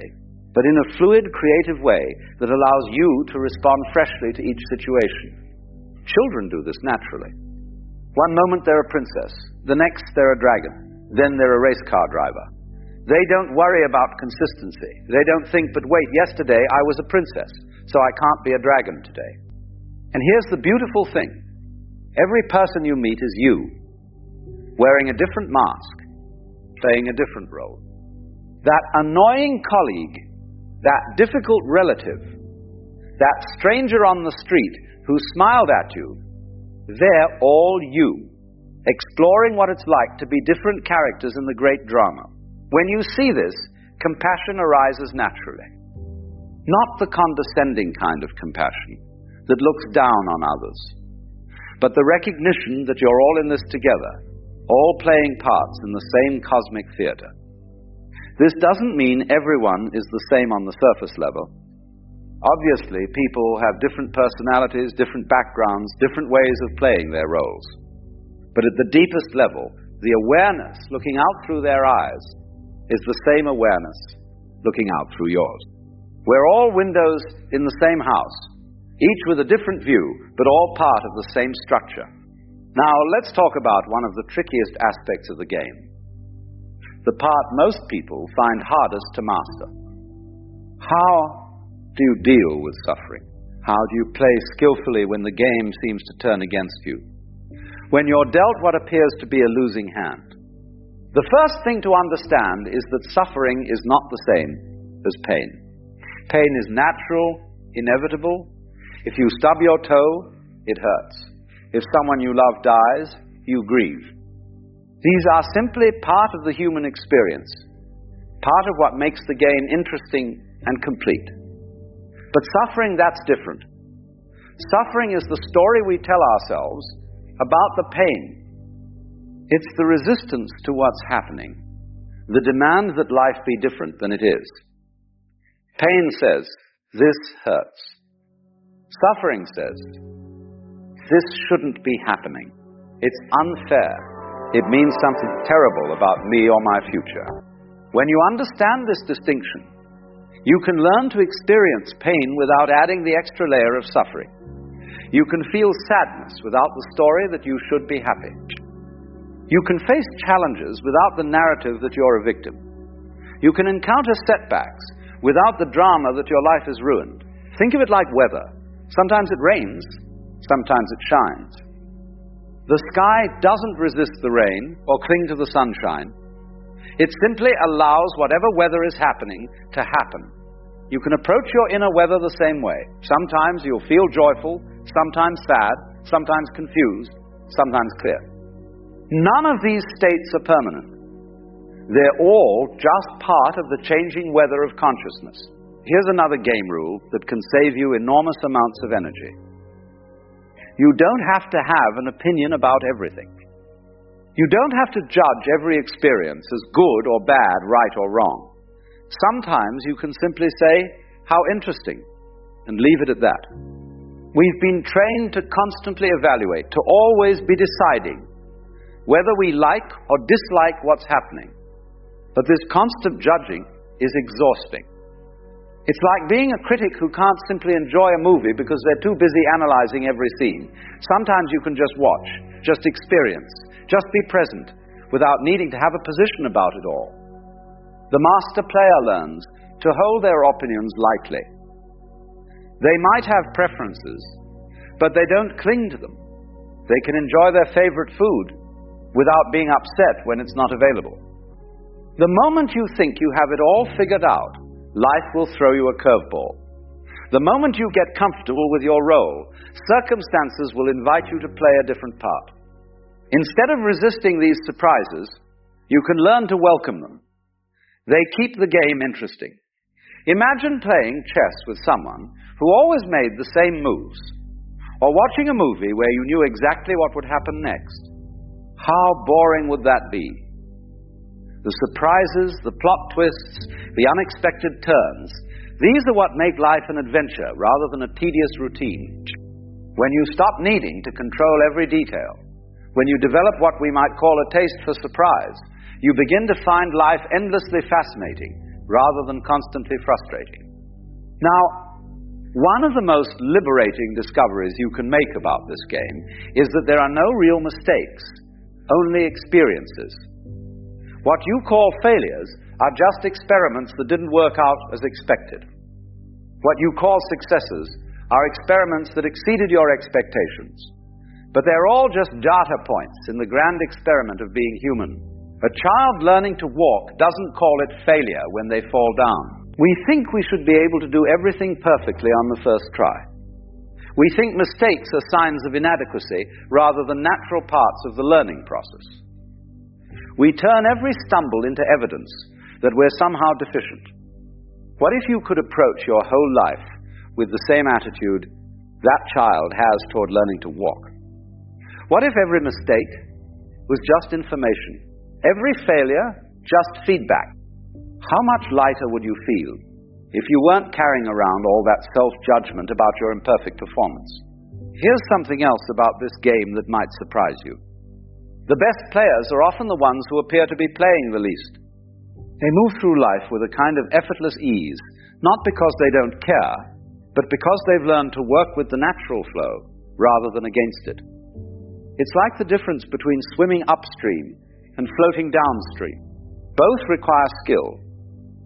but in a fluid, creative way that allows you to respond freshly to each situation. Children do this naturally. One moment they're a princess, the next they're a dragon, then they're a race car driver. They don't worry about consistency. They don't think, but wait, yesterday I was a princess, so I can't be a dragon today. And here's the beautiful thing. Every person you meet is you, wearing a different mask, playing a different role. That annoying colleague, that difficult relative, that stranger on the street who smiled at you, they're all you, exploring what it's like to be different characters in the great drama. When you see this, compassion arises naturally. Not the condescending kind of compassion that looks down on others, but the recognition that you're all in this together, all playing parts in the same cosmic theater. This doesn't mean everyone is the same on the surface level. Obviously, people have different personalities, different backgrounds, different ways of playing their roles. But at the deepest level, the awareness looking out through their eyes is the same awareness looking out through yours. We're all windows in the same house, each with a different view, but all part of the same structure. Now, let's talk about one of the trickiest aspects of the game. The part most people find hardest to master. How do you deal with suffering? How do you play skillfully when the game seems to turn against you? When you're dealt what appears to be a losing hand? The first thing to understand is that suffering is not the same as pain. Pain is natural, inevitable. If you stub your toe, it hurts. If someone you love dies, you grieve. These are simply part of the human experience, part of what makes the game interesting and complete. But suffering, that's different. Suffering is the story we tell ourselves about the pain. It's the resistance to what's happening, the demand that life be different than it is. Pain says, this hurts. Suffering says, this shouldn't be happening. It's unfair. It means something terrible about me or my future. When you understand this distinction, you can learn to experience pain without adding the extra layer of suffering. You can feel sadness without the story that you should be happy. You can face challenges without the narrative that you're a victim. You can encounter setbacks without the drama that your life is ruined. Think of it like weather. Sometimes it rains, sometimes it shines. The sky doesn't resist the rain or cling to the sunshine. It simply allows whatever weather is happening to happen. You can approach your inner weather the same way. Sometimes you'll feel joyful, sometimes sad, sometimes confused, sometimes clear. None of these states are permanent. They're all just part of the changing weather of consciousness. Here's another game rule that can save you enormous amounts of energy. You don't have to have an opinion about everything. You don't have to judge every experience as good or bad, right or wrong. Sometimes you can simply say, how interesting, and leave it at that. We've been trained to constantly evaluate, to always be deciding whether we like or dislike what's happening. But this constant judging is exhausting. It's like being a critic who can't simply enjoy a movie because they're too busy analyzing every scene. Sometimes you can just watch, just experience, just be present, without needing to have a position about it all. The master player learns to hold their opinions lightly. They might have preferences, but they don't cling to them. They can enjoy their favorite food without being upset when it's not available. The moment you think you have it all figured out, life will throw you a curveball. The moment you get comfortable with your role, circumstances will invite you to play a different part. Instead of resisting these surprises, you can learn to welcome them. They keep the game interesting. Imagine playing chess with someone who always made the same moves, or watching a movie where you knew exactly what would happen next. How boring would that be? The surprises, the plot twists, the unexpected turns, these are what make life an adventure rather than a tedious routine. When you stop needing to control every detail, when you develop what we might call a taste for surprise, you begin to find life endlessly fascinating rather than constantly frustrating. Now, one of the most liberating discoveries you can make about this game is that there are no real mistakes, only experiences. What you call failures are just experiments that didn't work out as expected. What you call successes are experiments that exceeded your expectations. But they're all just data points in the grand experiment of being human. A child learning to walk doesn't call it failure when they fall down. We think we should be able to do everything perfectly on the first try. We think mistakes are signs of inadequacy rather than natural parts of the learning process. We turn every stumble into evidence that we're somehow deficient. What if you could approach your whole life with the same attitude that child has toward learning to walk? What if every mistake was just information? Every failure, just feedback? How much lighter would you feel if you weren't carrying around all that self-judgment about your imperfect performance? Here's something else about this game that might surprise you. The best players are often the ones who appear to be playing the least. They move through life with a kind of effortless ease, not because they don't care, but because they've learned to work with the natural flow rather than against it. It's like the difference between swimming upstream and floating downstream. Both require skill,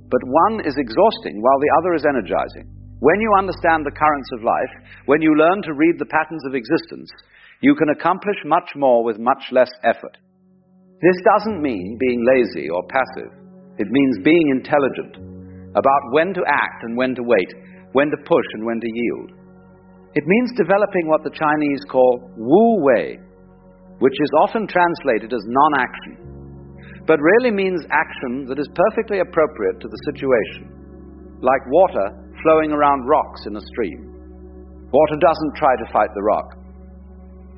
but one is exhausting while the other is energizing. When you understand the currents of life, when you learn to read the patterns of existence, you can accomplish much more with much less effort. This doesn't mean being lazy or passive. It means being intelligent about when to act and when to wait, when to push and when to yield. It means developing what the Chinese call Wu Wei, which is often translated as non-action, but really means action that is perfectly appropriate to the situation, like water flowing around rocks in a stream. Water doesn't try to fight the rock.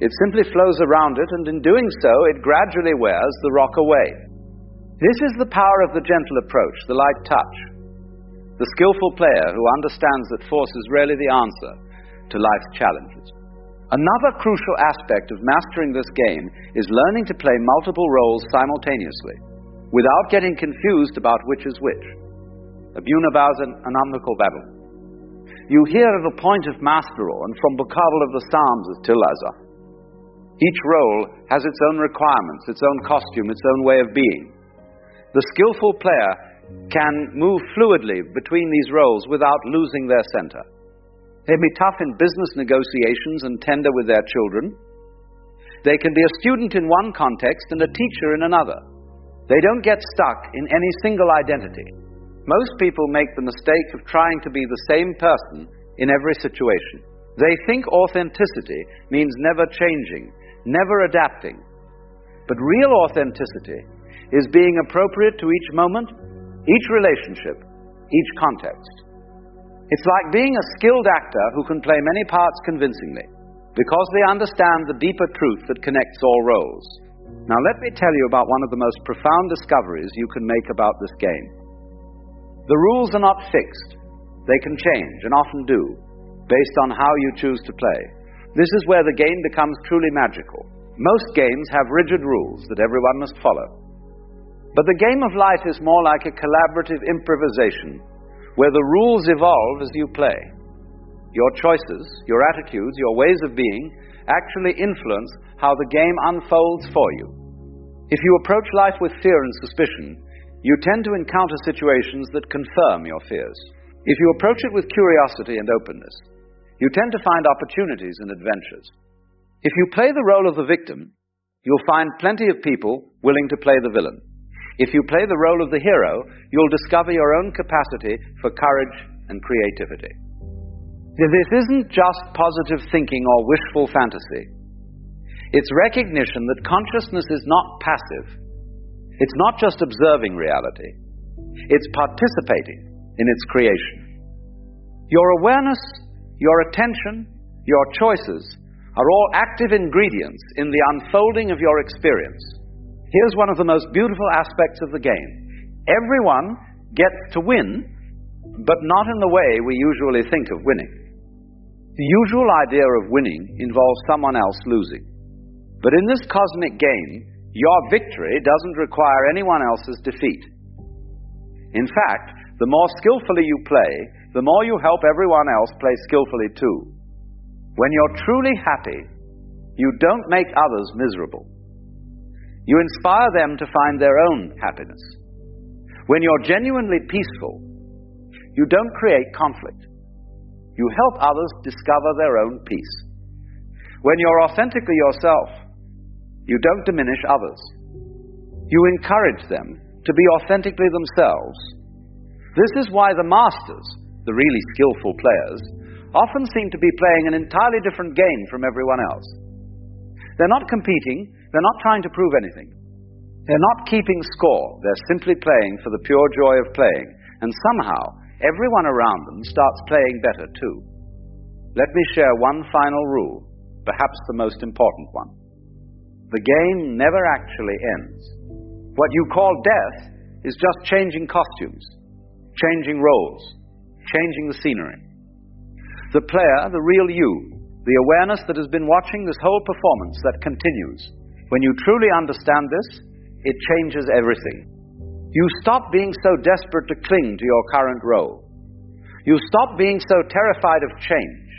It simply flows around it, and in doing so, it gradually wears the rock away. This is the power of the gentle approach, the light touch. The skillful player who understands that force is rarely the answer to life's challenges. Another crucial aspect of mastering this game is learning to play multiple roles simultaneously, without getting confused about which is which. Abunabhausen anamnakal battle. You hear of a point of masteral, and from Bukabal of the Psalms as Tilaza. Each role has its own requirements, its own costume, its own way of being. The skillful player can move fluidly between these roles without losing their center. They can be tough in business negotiations and tender with their children. They can be a student in one context and a teacher in another. They don't get stuck in any single identity. Most people make the mistake of trying to be the same person in every situation. They think authenticity means never changing, never adapting. But real authenticity is being appropriate to each moment, each relationship, each context. It's like being a skilled actor who can play many parts convincingly, because they understand the deeper truth that connects all roles. Now let me tell you about one of the most profound discoveries you can make about this game. The rules are not fixed. They can change, and often do. based on how you choose to play. This is where the game becomes truly magical. Most games have rigid rules that everyone must follow. But the game of life is more like a collaborative improvisation where the rules evolve as you play. Your choices, your attitudes, your ways of being actually influence how the game unfolds for you. If you approach life with fear and suspicion, you tend to encounter situations that confirm your fears. If you approach it with curiosity and openness, you tend to find opportunities and adventures. If you play the role of the victim, you'll find plenty of people willing to play the villain. If you play the role of the hero, you'll discover your own capacity for courage and creativity. This isn't just positive thinking or wishful fantasy. It's recognition that consciousness is not passive. It's not just observing reality. It's participating in its creation. Your awareness, your attention, your choices are all active ingredients in the unfolding of your experience. Here's one of the most beautiful aspects of the game. Everyone gets to win, but not in the way we usually think of winning. The usual idea of winning involves someone else losing. But in this cosmic game, your victory doesn't require anyone else's defeat. In fact, the more skillfully you play, the more you help everyone else play skillfully too. When you're truly happy, you don't make others miserable. You inspire them to find their own happiness. When you're genuinely peaceful, you don't create conflict. You help others discover their own peace. When you're authentically yourself, you don't diminish others. You encourage them to be authentically themselves. This is why the masters, the really skillful players, often seem to be playing an entirely different game from everyone else. They're not competing, they're not trying to prove anything. They're not keeping score, they're simply playing for the pure joy of playing, and somehow everyone around them starts playing better too. Let me share one final rule, perhaps the most important one. The game never actually ends. What you call death is just changing costumes, changing roles, changing the scenery. The player, the real you, the awareness that has been watching this whole performance that continues, when you truly understand this, it changes everything. You stop being so desperate to cling to your current role. You stop being so terrified of change.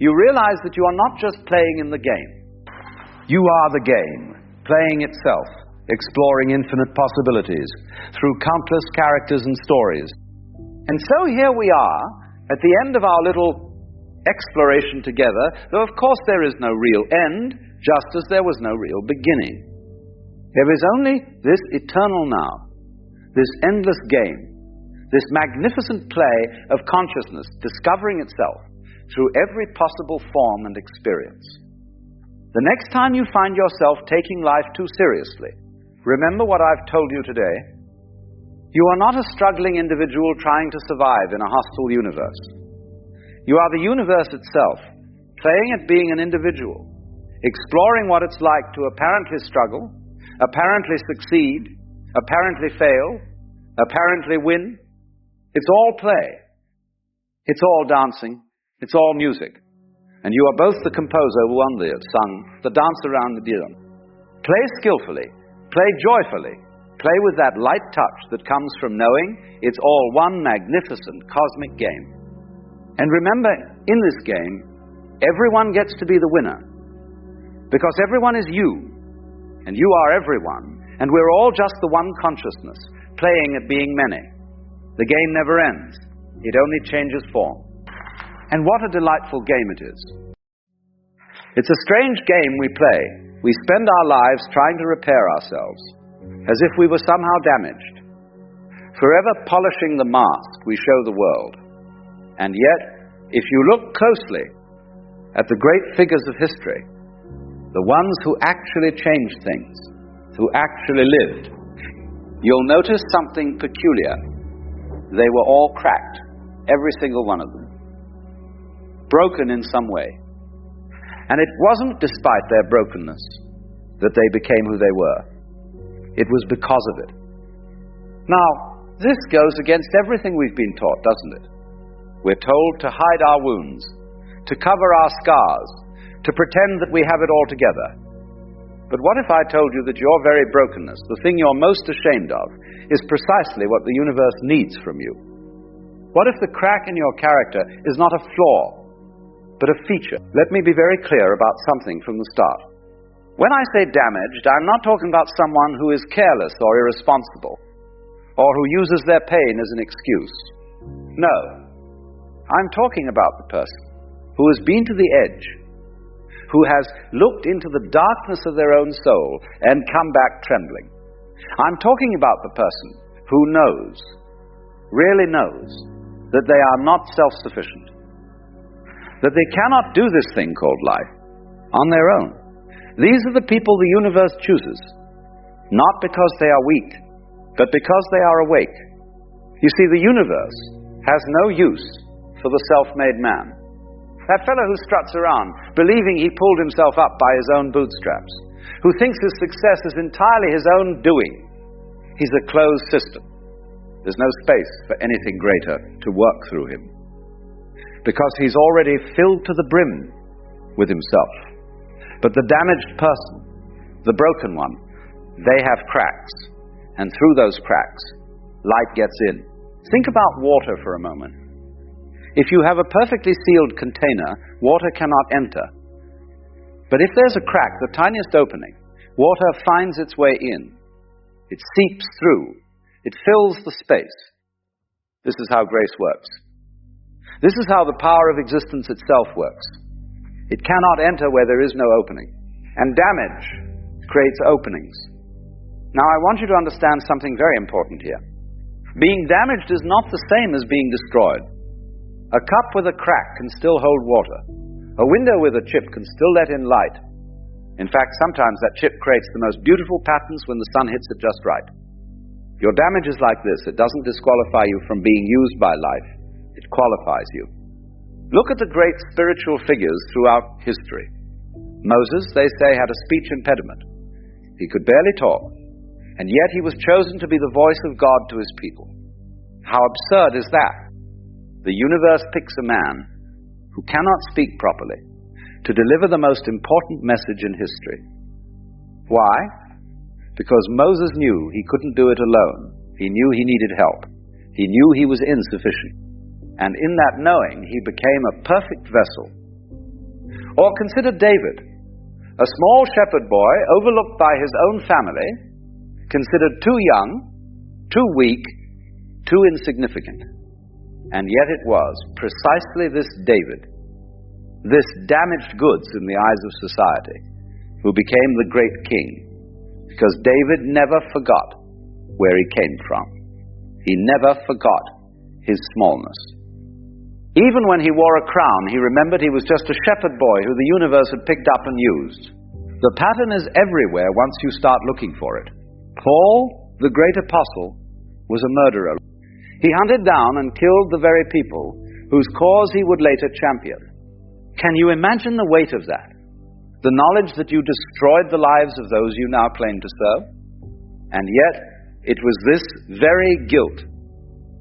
You realize that you are not just playing in the game. You are the game, playing itself, exploring infinite possibilities through countless characters and stories. And so here we are, at the end of our little exploration together, though of course there is no real end, just as there was no real beginning. There is only this eternal now, this endless game, this magnificent play of consciousness discovering itself through every possible form and experience. The next time you find yourself taking life too seriously, remember what I've told you today. You are not a struggling individual trying to survive in a hostile universe. You are the universe itself, playing at being an individual, exploring what it's like to apparently struggle, apparently succeed, apparently fail, apparently win. It's all play. It's all dancing. It's all music. And you are both the composer who on the sung the dance around the diram. Play skillfully, play joyfully, play with that light touch that comes from knowing it's all one magnificent cosmic game. And remember, in this game, everyone gets to be the winner. Because everyone is you, and you are everyone, and we're all just the one consciousness, playing at being many. The game never ends. It only changes form. And what a delightful game it is. It's a strange game we play. We spend our lives trying to repair ourselves, as if we were somehow damaged. Forever polishing the mask we show the world. And yet, if you look closely at the great figures of history, the ones who actually changed things, who actually lived, you'll notice something peculiar. They were all cracked, every single one of them. Broken in some way. And it wasn't despite their brokenness that they became who they were. It was because of it. Now, this goes against everything we've been taught, doesn't it? We're told to hide our wounds, to cover our scars, to pretend that we have it all together. But what if I told you that your very brokenness, the thing you're most ashamed of, is precisely what the universe needs from you? What if the crack in your character is not a flaw, but a feature? Let me be very clear about something from the start. When I say damaged, I'm not talking about someone who is careless or irresponsible, or who uses their pain as an excuse. No. I'm talking about the person who has been to the edge, who has looked into the darkness of their own soul and come back trembling. I'm talking about the person who knows, really knows, that they are not self-sufficient, that they cannot do this thing called life on their own. These are the people the universe chooses, not because they are weak, but because they are awake. You see, the universe has no use for the self-made man. That fellow who struts around, believing he pulled himself up by his own bootstraps, who thinks his success is entirely his own doing. He's a closed system. There's no space for anything greater to work through him, because he's already filled to the brim with himself. But the damaged person, the broken one, they have cracks, and through those cracks, light gets in. Think about water for a moment. If you have a perfectly sealed container, water cannot enter. But if there's a crack, the tiniest opening, water finds its way in. It seeps through. It fills the space. This is how grace works. This is how the power of existence itself works. It cannot enter where there is no opening. And damage creates openings. Now I want you to understand something very important here. Being damaged is not the same as being destroyed. A cup with a crack can still hold water. A window with a chip can still let in light. In fact, sometimes that chip creates the most beautiful patterns when the sun hits it just right. Your damage is like this. It doesn't disqualify you from being used by life. It qualifies you. Look at the great spiritual figures throughout history. Moses, they say, had a speech impediment. He could barely talk, and yet he was chosen to be the voice of God to his people. How absurd is that? The universe picks a man who cannot speak properly to deliver the most important message in history. Why? Because Moses knew he couldn't do it alone. He knew he needed help. He knew he was insufficient. And in that knowing, he became a perfect vessel. Or consider David, a small shepherd boy overlooked by his own family, considered too young, too weak, too insignificant. And yet it was precisely this David, this damaged goods in the eyes of society, who became the great king, because David never forgot where he came from. He never forgot his smallness. Even when he wore a crown, he remembered he was just a shepherd boy who the universe had picked up and used. The pattern is everywhere once you start looking for it. Paul, the great apostle, was a murderer. He hunted down and killed the very people whose cause he would later champion. Can you imagine the weight of that? The knowledge that you destroyed the lives of those you now claim to serve? And yet, it was this very guilt,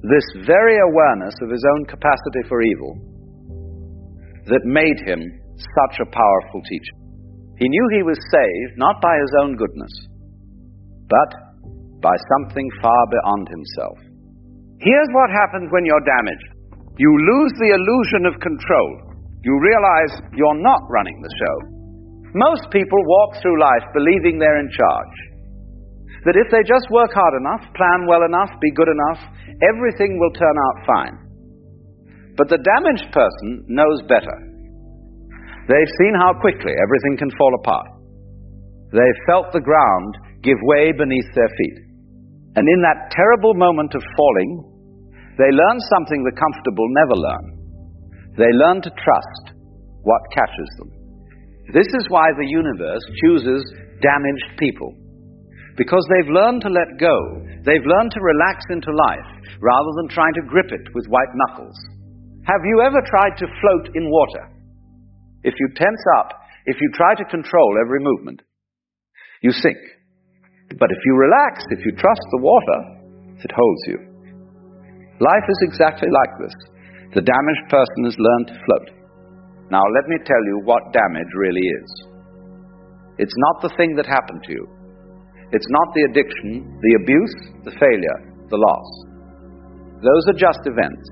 this very awareness of his own capacity for evil, that made him such a powerful teacher. He knew he was saved not by his own goodness, but by something far beyond himself. Here's what happens when you're damaged. You lose the illusion of control. You realize you're not running the show. Most people walk through life believing they're in charge. That if they just work hard enough, plan well enough, be good enough, everything will turn out fine. But the damaged person knows better. They've seen how quickly everything can fall apart. They've felt the ground give way beneath their feet. And in that terrible moment of falling, they learn something the comfortable never learn. They learn to trust what catches them. This is why the universe chooses damaged people. Because they've learned to let go. They've learned to relax into life rather than trying to grip it with white knuckles. Have you ever tried to float in water? If you tense up, if you try to control every movement, you sink. But if you relax, if you trust the water, it holds you. Life is exactly like this. The damaged person has learned to float. Now let me tell you what damage really is. It's not the thing that happened to you. It's not the addiction, the abuse, the failure, the loss. Those are just events.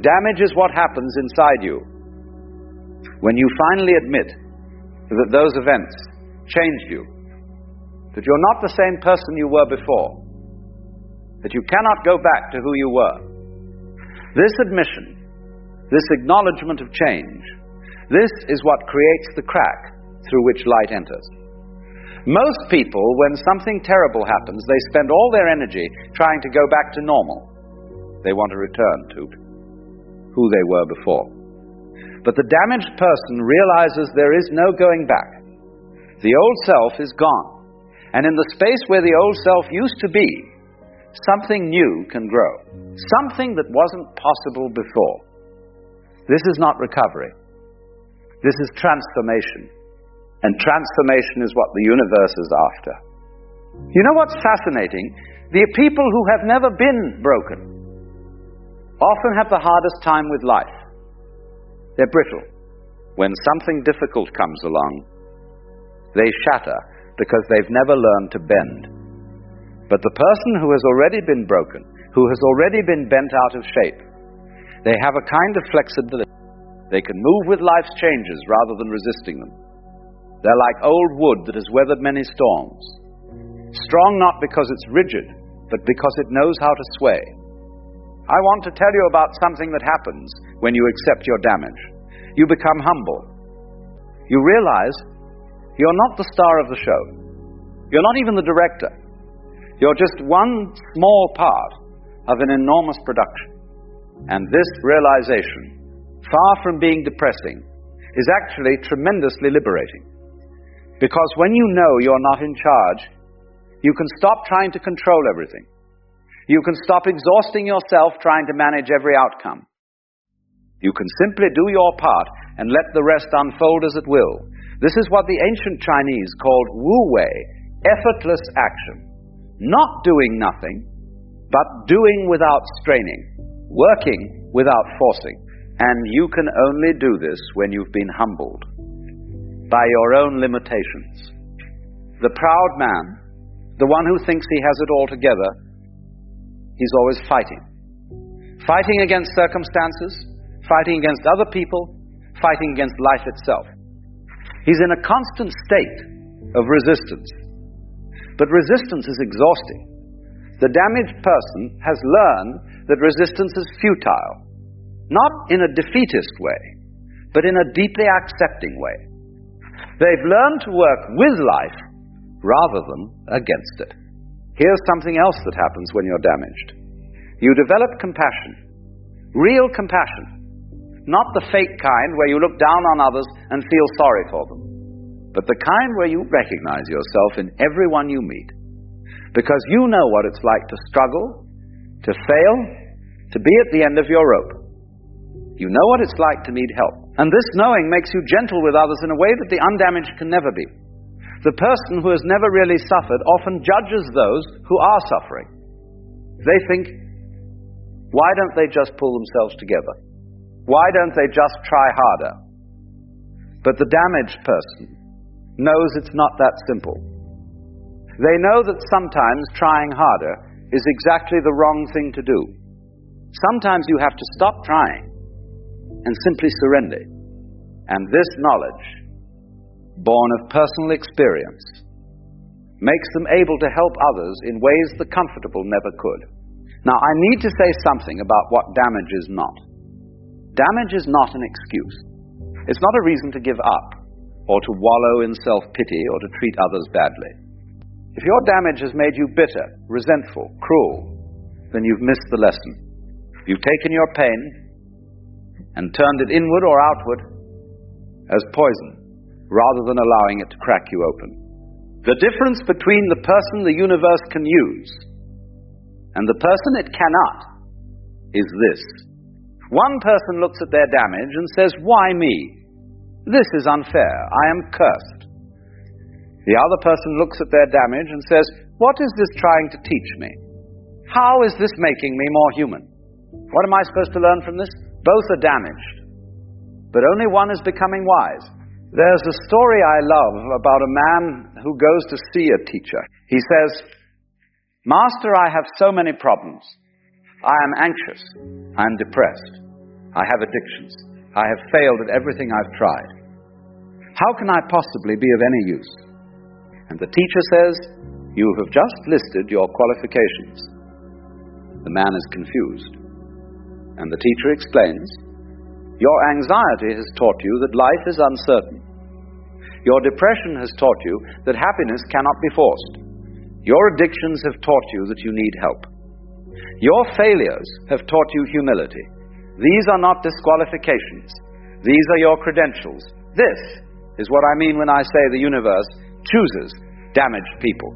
Damage is what happens inside you when you finally admit that those events changed you, that you're not the same person you were before, that you cannot go back to who you were. This admission, this acknowledgement of change, this is what creates the crack through which light enters. Most people, when something terrible happens, they spend all their energy trying to go back to normal. They want to return to who they were before. But the damaged person realizes there is no going back. The old self is gone. And in the space where the old self used to be, something new can grow. Something that wasn't possible before. This is not recovery. This is transformation. And transformation is what the universe is after. You know what's fascinating? The people who have never been broken often have the hardest time with life. They're brittle. When something difficult comes along, they shatter because they've never learned to bend. But the person who has already been broken, who has already been bent out of shape, they have a kind of flexibility. They can move with life's changes rather than resisting them. They're like old wood that has weathered many storms. Strong not because it's rigid, but because it knows how to sway. I want to tell you about something that happens when you accept your damage. You become humble. You realize you're not the star of the show. You're not even the director. You're just one small part of an enormous production. And this realization, far from being depressing, is actually tremendously liberating. Because when you know you're not in charge, you can stop trying to control everything. You can stop exhausting yourself trying to manage every outcome. You can simply do your part and let the rest unfold as it will. This is what the ancient Chinese called wu-wei, effortless action. Not doing nothing, but doing without straining, working without forcing. And you can only do this when you've been humbled by your own limitations. The proud man, the one who thinks he has it all together, he's always fighting. Fighting against circumstances, fighting against other people, fighting against life itself. He's in a constant state of resistance. But resistance is exhausting. The damaged person has learned that resistance is futile. Not in a defeatist way, but in a deeply accepting way. They've learned to work with life rather than against it. Here's something else that happens when you're damaged. You develop compassion. Real compassion. Not the fake kind where you look down on others and feel sorry for them, but the kind where you recognize yourself in everyone you meet. Because you know what it's like to struggle, to fail, to be at the end of your rope. You know what it's like to need help. And this knowing makes you gentle with others in a way that the undamaged can never be. The person who has never really suffered often judges those who are suffering. They think, why don't they just pull themselves together? Why don't they just try harder? But the damaged person knows it's not that simple. They know that sometimes trying harder is exactly the wrong thing to do. Sometimes you have to stop trying and simply surrender. And this knowledge, born of personal experience, makes them able to help others in ways the comfortable never could. Now, I need to say something about what damage is not. Damage is not an excuse. It's not a reason to give up, or to wallow in self-pity, or to treat others badly. If your damage has made you bitter, resentful, cruel, then you've missed the lesson. You've taken your pain and turned it inward or outward as poison, rather than allowing it to crack you open. The difference between the person the universe can use and the person it cannot is this. One person looks at their damage and says, why me? This is unfair. I am cursed. The other person looks at their damage and says, what is this trying to teach me? How is this making me more human? What am I supposed to learn from this? Both are damaged. but only one is becoming wise. There's a story I love about a man who goes to see a teacher. He says, "Master, I have so many problems. I am anxious. I am depressed. I have addictions. I have failed at everything I've tried. How can I possibly be of any use?" And the teacher says, "You have just listed your qualifications." The man is confused. And the teacher explains, "Your anxiety has taught you that life is uncertain. Your depression has taught you that happiness cannot be forced. Your addictions have taught you that you need help. Your failures have taught you humility. These are not disqualifications. These are your credentials. This is what I mean when I say the universe chooses damaged people.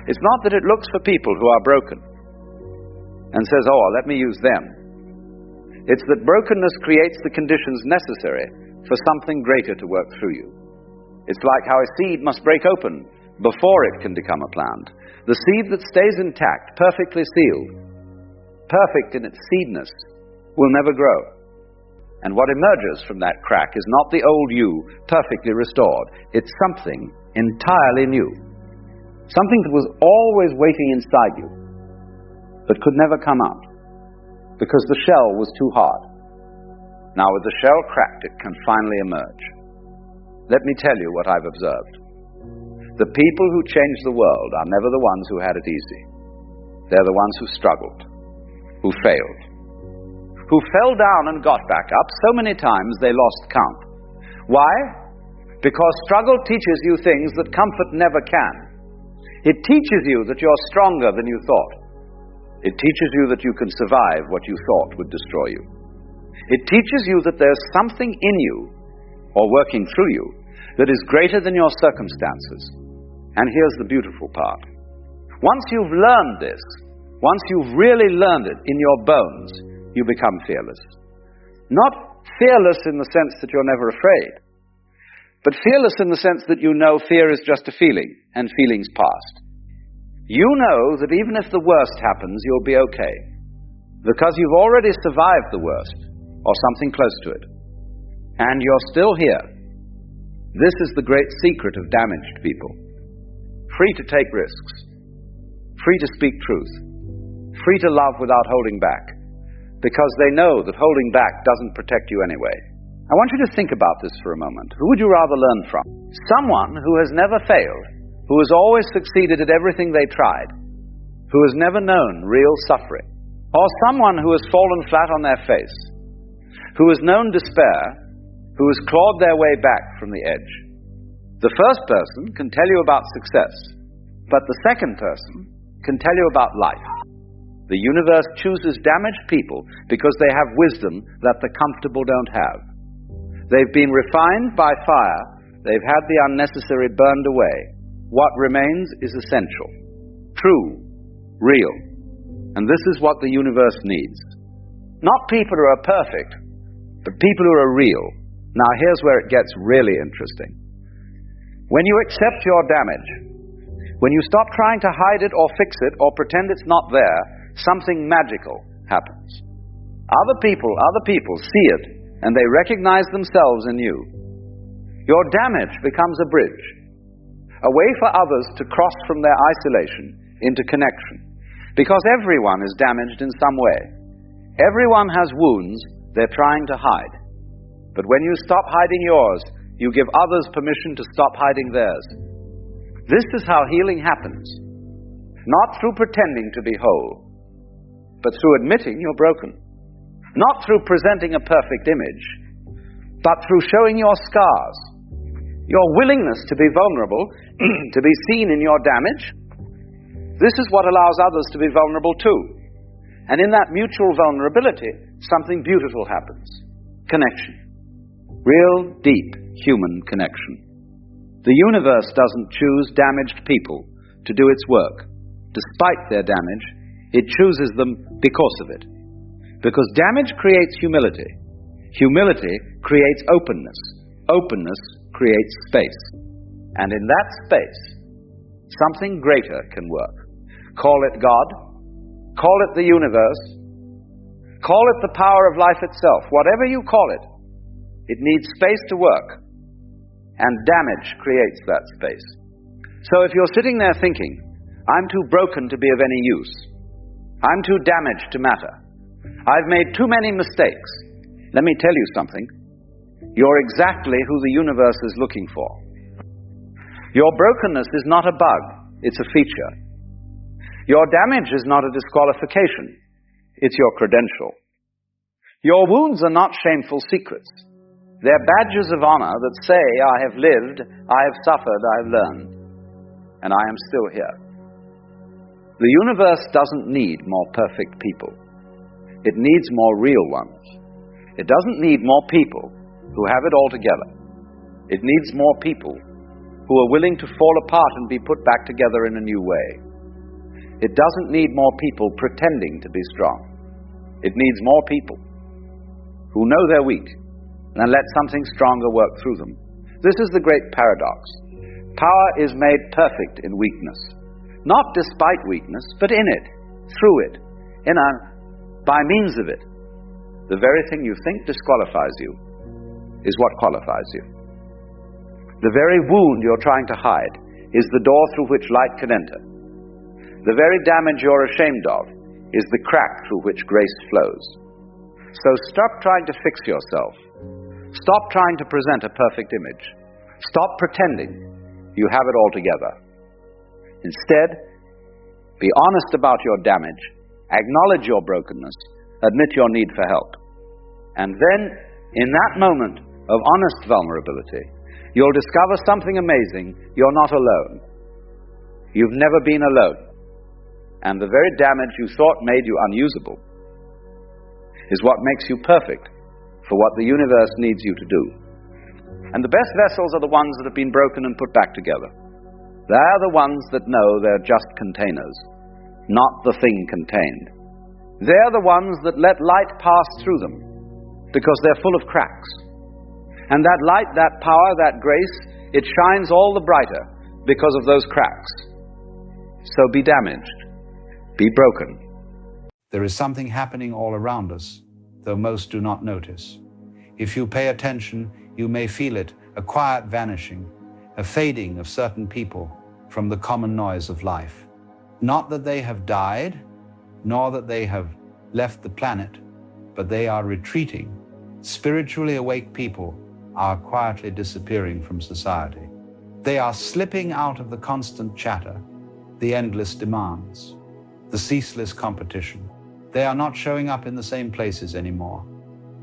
It's not that it looks for people who are broken and says, 'Oh, let me use them.' It's that brokenness creates the conditions necessary for something greater to work through you. It's like how a seed must break open before it can become a plant. The seed that stays intact, perfectly sealed, perfect in its seedness, will never grow. And what emerges from that crack is not the old you, perfectly restored. It's something entirely new. Something that was always waiting inside you, but could never come out, because the shell was too hard. Now with the shell cracked, it can finally emerge. Let me tell you what I've observed. The people who change the world are never the ones who had it easy. They're the ones who struggled, who failed, who fell down and got back up so many times they lost count. Why? Because struggle teaches you things that comfort never can. It teaches you that you're stronger than you thought. It teaches you that you can survive what you thought would destroy you. It teaches you that there's something in you, or working through you, that is greater than your circumstances. And here's the beautiful part. Once you've learned this, once you've really learned it in your bones, you become fearless. Not fearless in the sense that you're never afraid, but fearless in the sense that you know fear is just a feeling, and feelings past. You know that even if the worst happens, you'll be okay, because you've already survived the worst, or something close to it, and you're still here. This is the great secret of damaged people. Free to take risks, free to speak truth, free to love without holding back, because they know that holding back doesn't protect you anyway. I want you to think about this for a moment. Who would you rather learn from? Someone who has never failed, who has always succeeded at everything they tried, who has never known real suffering, or someone who has fallen flat on their face, who has known despair, who has clawed their way back from the edge. The first person can tell you about success, but the second person can tell you about life. The universe chooses damaged people because they have wisdom that the comfortable don't have. They've been refined by fire. They've had the unnecessary burned away. What remains is essential, true, real. And this is what the universe needs. Not people who are perfect, but people who are real. Now here's where it gets really interesting. When you accept your damage, when you stop trying to hide it or fix it or pretend it's not there, something magical happens. Other people see it, and they recognize themselves in you. Your damage becomes a bridge, a way for others to cross from their isolation into connection, because everyone is damaged in some way. Everyone has wounds they're trying to hide. But when you stop hiding yours, you give others permission to stop hiding theirs. This is how healing happens. Not through pretending to be whole, but through admitting you're broken. Not through presenting a perfect image, but through showing your scars. Your willingness to be vulnerable, to be seen in your damage. This is what allows others to be vulnerable too. And in that mutual vulnerability, something beautiful happens. Connection. Real, deep, human connection. The universe doesn't choose damaged people to do its work. Despite their damage, it chooses them because of it. Because damage creates humility. Humility creates openness. Openness creates space. And in that space, something greater can work. Call it God. Call it the universe. Call it the power of life itself. Whatever you call it, It needs space to work, and damage creates that space. So if you're sitting there thinking, I'm too broken to be of any use, I'm too damaged to matter, I've made too many mistakes, let me tell you something. You're exactly who the universe is looking for. Your brokenness is not a bug, it's a feature. Your damage is not a disqualification, it's your credential. Your wounds are not shameful secrets. They're badges of honor that say, I have lived, I have suffered, I have learned, and I am still here. The universe doesn't need more perfect people. It needs more real ones. It doesn't need more people who have it all together. It needs more people who are willing to fall apart and be put back together in a new way. It doesn't need more people pretending to be strong. It needs more people who know they're weak and let something stronger work through them. This is the great paradox. Power is made perfect in weakness. Not despite weakness, but in it, through it, by means of it. The very thing you think disqualifies you is what qualifies you. The very wound you're trying to hide is the door through which light can enter. The very damage you're ashamed of is the crack through which grace flows. So stop trying to fix yourself. Stop trying to present a perfect image. Stop pretending you have it all together. Instead, be honest about your damage, acknowledge your brokenness, admit your need for help. And then, in that moment of honest vulnerability, you'll discover something amazing. You're not alone. You've never been alone. And the very damage you thought made you unusable is what makes you perfect for what the universe needs you to do. And the best vessels are the ones that have been broken and put back together. They're the ones that know they're just containers, not the thing contained. They're the ones that let light pass through them because they're full of cracks. And that light, that power, that grace, it shines all the brighter because of those cracks. So be damaged. Be broken. There is something happening all around us, though most do not notice. If you pay attention, you may feel it, a quiet vanishing, a fading of certain people from the common noise of life. Not that they have died, nor that they have left the planet, but they are retreating. Spiritually awake people are quietly disappearing from society. They are slipping out of the constant chatter, the endless demands, the ceaseless competition. They are not showing up in the same places anymore,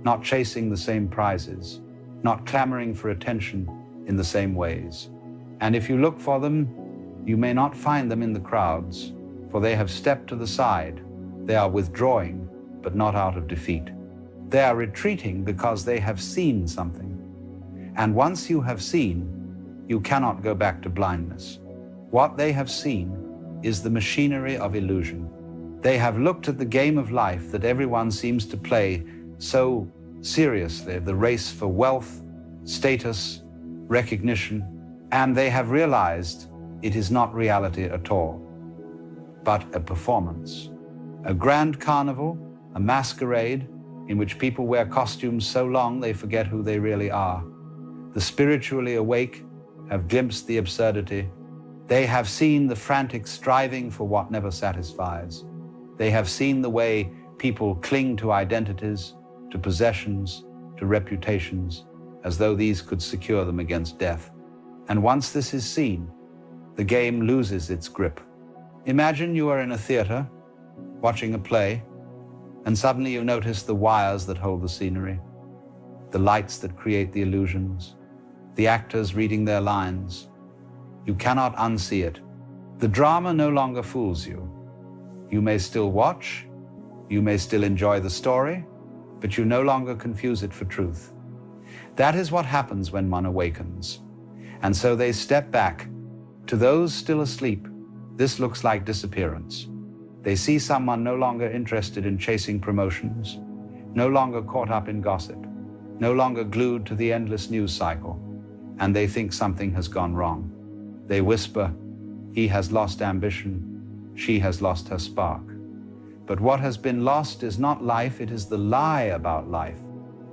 not chasing the same prizes, not clamoring for attention in the same ways. And if you look for them, you may not find them in the crowds, for they have stepped to the side. They are withdrawing, but not out of defeat. They are retreating because they have seen something. And once you have seen, you cannot go back to blindness. What they have seen is the machinery of illusion. They have looked at the game of life that everyone seems to play so seriously, the race for wealth, status, recognition, and they have realized it is not reality at all, but a performance. A grand carnival, a masquerade in which people wear costumes so long they forget who they really are. The spiritually awake have glimpsed the absurdity. They have seen the frantic striving for what never satisfies. They have seen the way people cling to identities, to possessions, to reputations, as though these could secure them against death. And once this is seen, the game loses its grip. Imagine you are in a theater, watching a play, and suddenly you notice the wires that hold the scenery, the lights that create the illusions, the actors reading their lines. You cannot unsee it. The drama no longer fools you. You may still watch, you may still enjoy the story, but you no longer confuse it for truth. That is what happens when one awakens. And so they step back. To those still asleep, this looks like disappearance. They see someone no longer interested in chasing promotions, no longer caught up in gossip, no longer glued to the endless news cycle, and they think something has gone wrong. They whisper, he has lost ambition, she has lost her spark. But what has been lost is not life, it is the lie about life.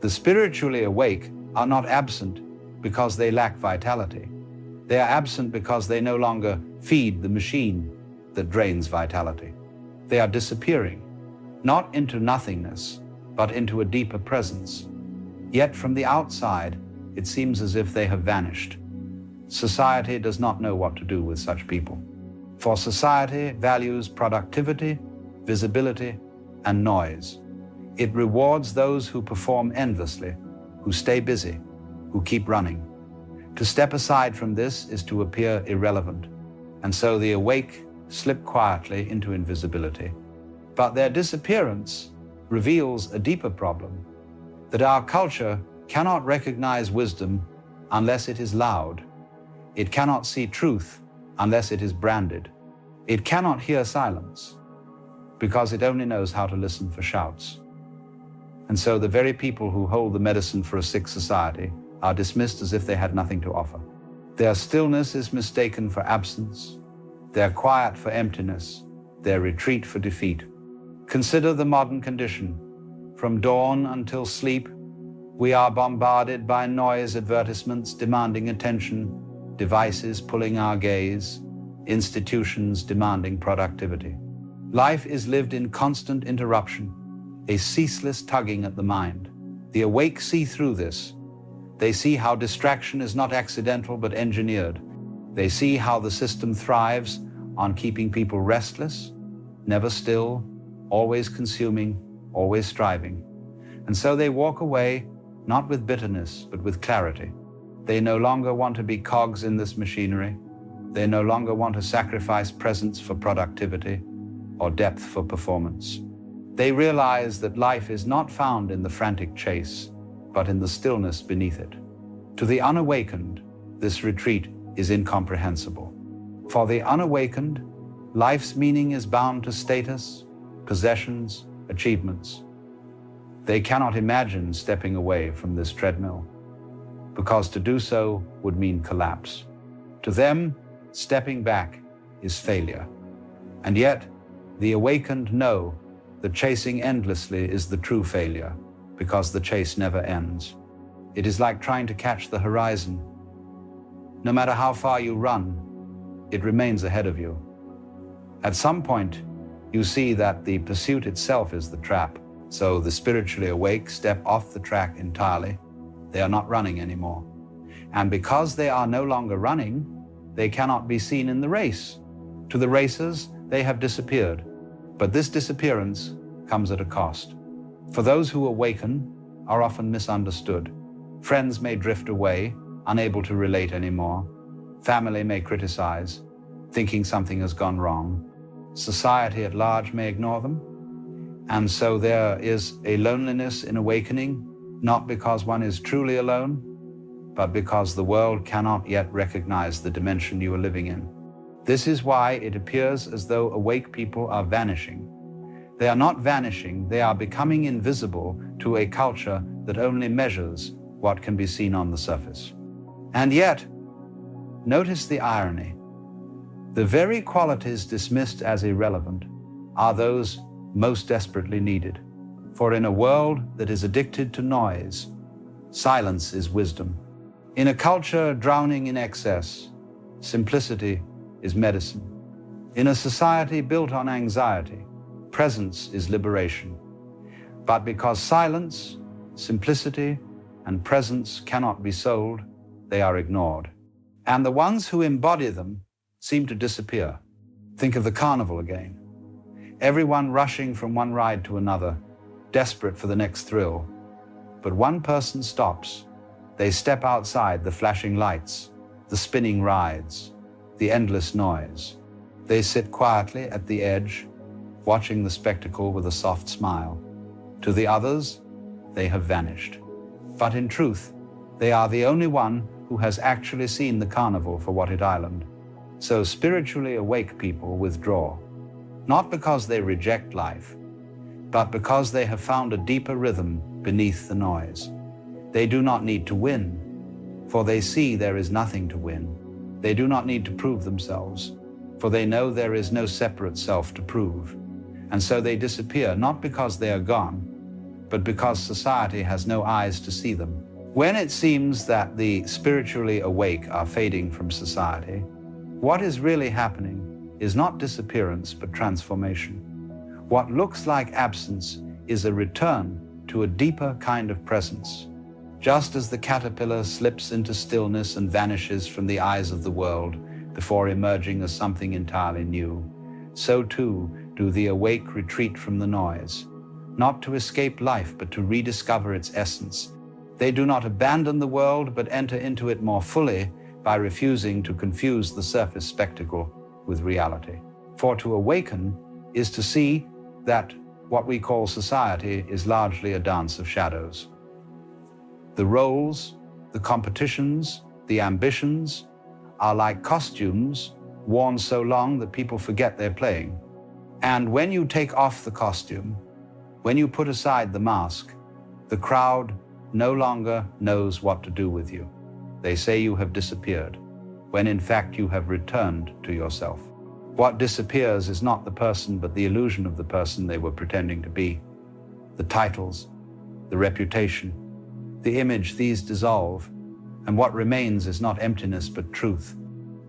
The spiritually awake are not absent because they lack vitality. They are absent because they no longer feed the machine that drains vitality. They are disappearing, not into nothingness, but into a deeper presence. Yet from the outside, it seems as if they have vanished. Society does not know what to do with such people. For society values productivity, visibility, and noise. It rewards those who perform endlessly, who stay busy, who keep running. To step aside from this is to appear irrelevant, and so the awake slip quietly into invisibility. But their disappearance reveals a deeper problem, that our culture cannot recognize wisdom unless it is loud. It cannot see truth unless it is branded. It cannot hear silence because it only knows how to listen for shouts. And so the very people who hold the medicine for a sick society are dismissed as if they had nothing to offer. Their stillness is mistaken for absence, their quiet for emptiness, their retreat for defeat. Consider the modern condition. From dawn until sleep, we are bombarded by noise advertisements demanding attention, devices pulling our gaze, institutions demanding productivity. Life is lived in constant interruption, a ceaseless tugging at the mind. The awake see through this. They see how distraction is not accidental but engineered. They see how the system thrives on keeping people restless, never still, always consuming, always striving. And so they walk away, not with bitterness, but with clarity. They no longer want to be cogs in this machinery. They no longer want to sacrifice presence for productivity or depth for performance. They realize that life is not found in the frantic chase, but in the stillness beneath it. To the unawakened, this retreat is incomprehensible. For the unawakened, life's meaning is bound to status, possessions, achievements. They cannot imagine stepping away from this treadmill, because to do so would mean collapse. To them, stepping back is failure. And yet, the awakened know that chasing endlessly is the true failure, because the chase never ends. It is like trying to catch the horizon. No matter how far you run, it remains ahead of you. At some point, you see that the pursuit itself is the trap. So the spiritually awake step off the track entirely. They are not running anymore. And because they are no longer running, they cannot be seen in the race. To the racers, they have disappeared. But this disappearance comes at a cost. For those who awaken are often misunderstood. Friends may drift away, unable to relate anymore. Family may criticize, thinking something has gone wrong. Society at large may ignore them. And so there is a loneliness in awakening, not because one is truly alone, but because the world cannot yet recognize the dimension you are living in. This is why it appears as though awake people are vanishing. They are not vanishing, they are becoming invisible to a culture that only measures what can be seen on the surface. And yet, notice the irony. The very qualities dismissed as irrelevant are those most desperately needed. For in a world that is addicted to noise, silence is wisdom. In a culture drowning in excess, simplicity is medicine. In a society built on anxiety, presence is liberation. But because silence, simplicity, and presence cannot be sold, they are ignored. And the ones who embody them seem to disappear. Think of the carnival again. Everyone rushing from one ride to another, desperate for the next thrill. But one person stops. They step outside the flashing lights, the spinning rides, the endless noise. They sit quietly at the edge, watching the spectacle with a soft smile. To the others, they have vanished. But in truth, they are the only one who has actually seen the carnival for what it island. So spiritually awake people withdraw, not because they reject life, but because they have found a deeper rhythm beneath the noise. They do not need to win, for they see there is nothing to win. They do not need to prove themselves, for they know there is no separate self to prove. And so they disappear, not because they are gone, but because society has no eyes to see them. When it seems that the spiritually awake are fading from society, what is really happening is not disappearance but transformation. What looks like absence is a return to a deeper kind of presence. Just as the caterpillar slips into stillness and vanishes from the eyes of the world before emerging as something entirely new, so too do the awake retreat from the noise, not to escape life but to rediscover its essence. They do not abandon the world but enter into it more fully by refusing to confuse the surface spectacle with reality. For to awaken is to see that what we call society is largely a dance of shadows. The roles, the competitions, the ambitions are like costumes worn so long that people forget they're playing. And when you take off the costume, when you put aside the mask, the crowd no longer knows what to do with you. They say you have disappeared, when in fact you have returned to yourself. What disappears is not the person, but the illusion of the person they were pretending to be. The titles, the reputation, the image, these dissolve, and what remains is not emptiness but truth.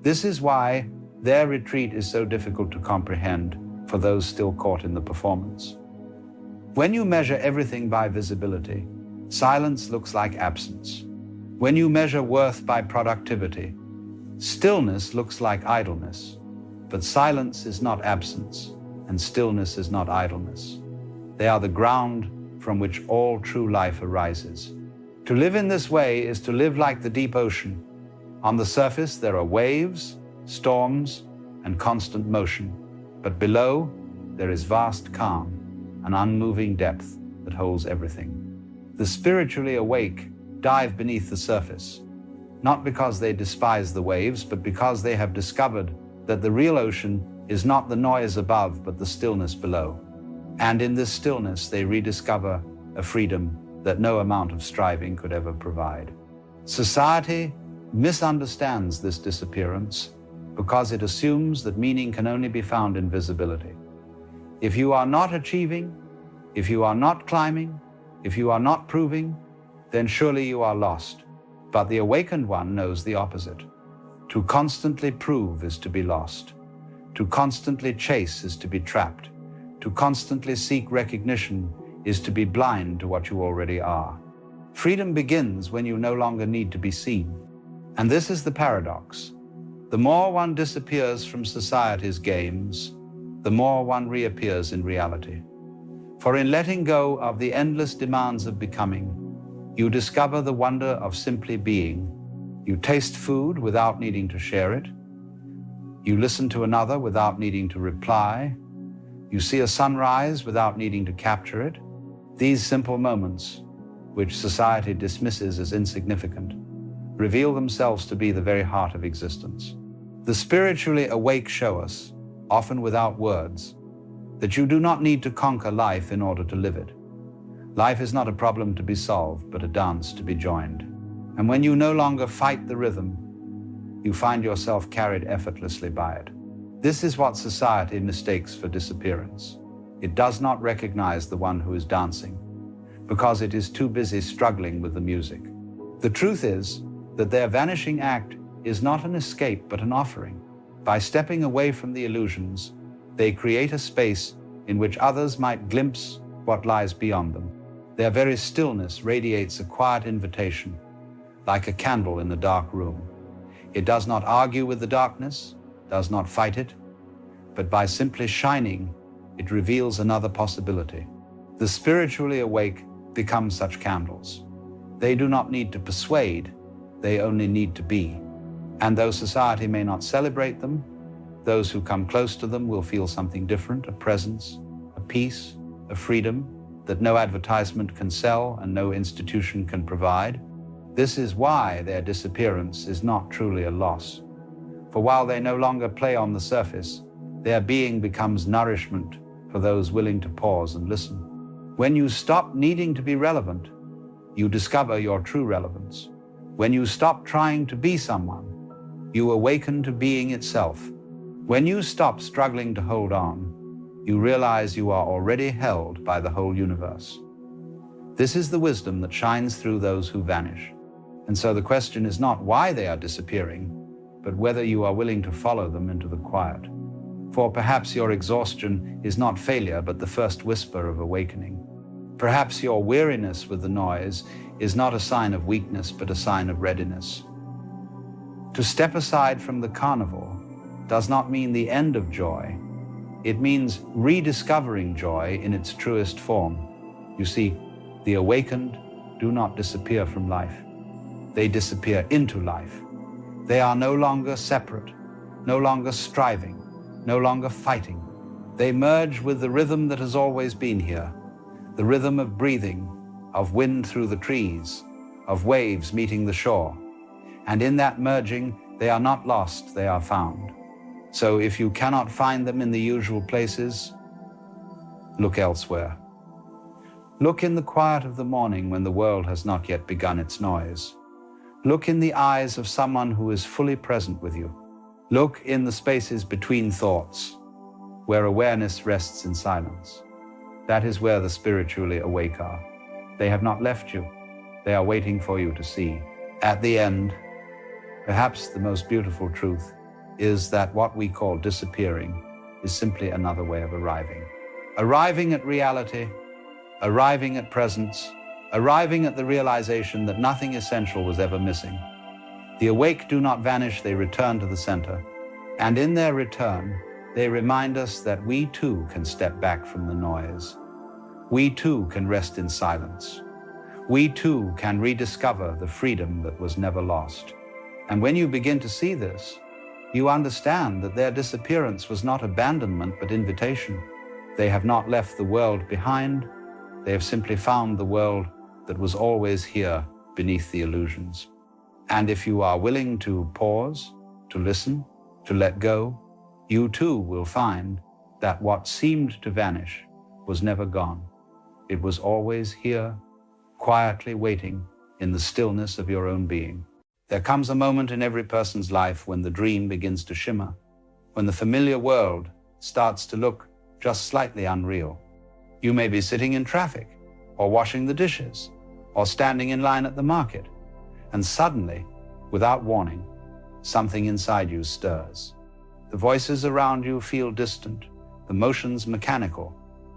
This is why their retreat is so difficult to comprehend for those still caught in the performance. When you measure everything by visibility, silence looks like absence. When you measure worth by productivity, stillness looks like idleness. But silence is not absence, and stillness is not idleness. They are the ground from which all true life arises. To live in this way is to live like the deep ocean. On the surface there are waves, storms, and constant motion, but below there is vast calm, an unmoving depth that holds everything. The spiritually awake dive beneath the surface, not because they despise the waves, but because they have discovered that the real ocean is not the noise above, but the stillness below. And in this stillness, they rediscover a freedom that no amount of striving could ever provide. Society misunderstands this disappearance because it assumes that meaning can only be found in visibility. If you are not achieving, if you are not climbing, if you are not proving, then surely you are lost. But the awakened one knows the opposite. To constantly prove is to be lost. To constantly chase is to be trapped. To constantly seek recognition is to be blind to what you already are. Freedom begins when you no longer need to be seen. And this is the paradox. The more one disappears from society's games, the more one reappears in reality. For in letting go of the endless demands of becoming, you discover the wonder of simply being. You taste food without needing to share it. You listen to another without needing to reply. You see a sunrise without needing to capture it. These simple moments, which society dismisses as insignificant, reveal themselves to be the very heart of existence. The spiritually awake show us, often without words, that you do not need to conquer life in order to live it. Life is not a problem to be solved, but a dance to be joined. And when you no longer fight the rhythm, you find yourself carried effortlessly by it. This is what society mistakes for disappearance. It does not recognize the one who is dancing, because it is too busy struggling with the music. The truth is that their vanishing act is not an escape, but an offering. By stepping away from the illusions, they create a space in which others might glimpse what lies beyond them. Their very stillness radiates a quiet invitation, like a candle in the dark room. It does not argue with the darkness, does not fight it, but by simply shining, it reveals another possibility. The spiritually awake become such candles. They do not need to persuade, they only need to be. And though society may not celebrate them, those who come close to them will feel something different, a presence, a peace, a freedom that no advertisement can sell and no institution can provide. This is why their disappearance is not truly a loss. For while they no longer play on the surface, their being becomes nourishment for those willing to pause and listen. When you stop needing to be relevant, you discover your true relevance. When you stop trying to be someone, you awaken to being itself. When you stop struggling to hold on, you realize you are already held by the whole universe. This is the wisdom that shines through those who vanish. And so the question is not why they are disappearing, but whether you are willing to follow them into the quiet. For perhaps your exhaustion is not failure, but the first whisper of awakening. Perhaps your weariness with the noise is not a sign of weakness, but a sign of readiness. To step aside from the carnival does not mean the end of joy. It means rediscovering joy in its truest form. You see, the awakened do not disappear from life. They disappear into life. They are no longer separate, no longer striving, no longer fighting. They merge with the rhythm that has always been here, the rhythm of breathing, of wind through the trees, of waves meeting the shore. And in that merging, they are not lost, they are found. So if you cannot find them in the usual places, look elsewhere. Look in the quiet of the morning when the world has not yet begun its noise. Look in the eyes of someone who is fully present with you. Look in the spaces between thoughts, where awareness rests in silence. That is where the spiritually awake are. They have not left you. They are waiting for you to see. At the end, perhaps the most beautiful truth is that what we call disappearing is simply another way of arriving. Arriving at reality, arriving at presence, arriving at the realization that nothing essential was ever missing. The awake do not vanish, they return to the center. And in their return, they remind us that we too can step back from the noise. We too can rest in silence. We too can rediscover the freedom that was never lost. And when you begin to see this, you understand that their disappearance was not abandonment but invitation. They have not left the world behind. They have simply found the world that was always here beneath the illusions. And if you are willing to pause, to listen, to let go, you too will find that what seemed to vanish was never gone. It was always here, quietly waiting in the stillness of your own being. There comes a moment in every person's life when the dream begins to shimmer, when the familiar world starts to look just slightly unreal. You may be sitting in traffic, or washing the dishes, or standing in line at the market, and suddenly, without warning, something inside you stirs. The voices around you feel distant, the motions mechanical,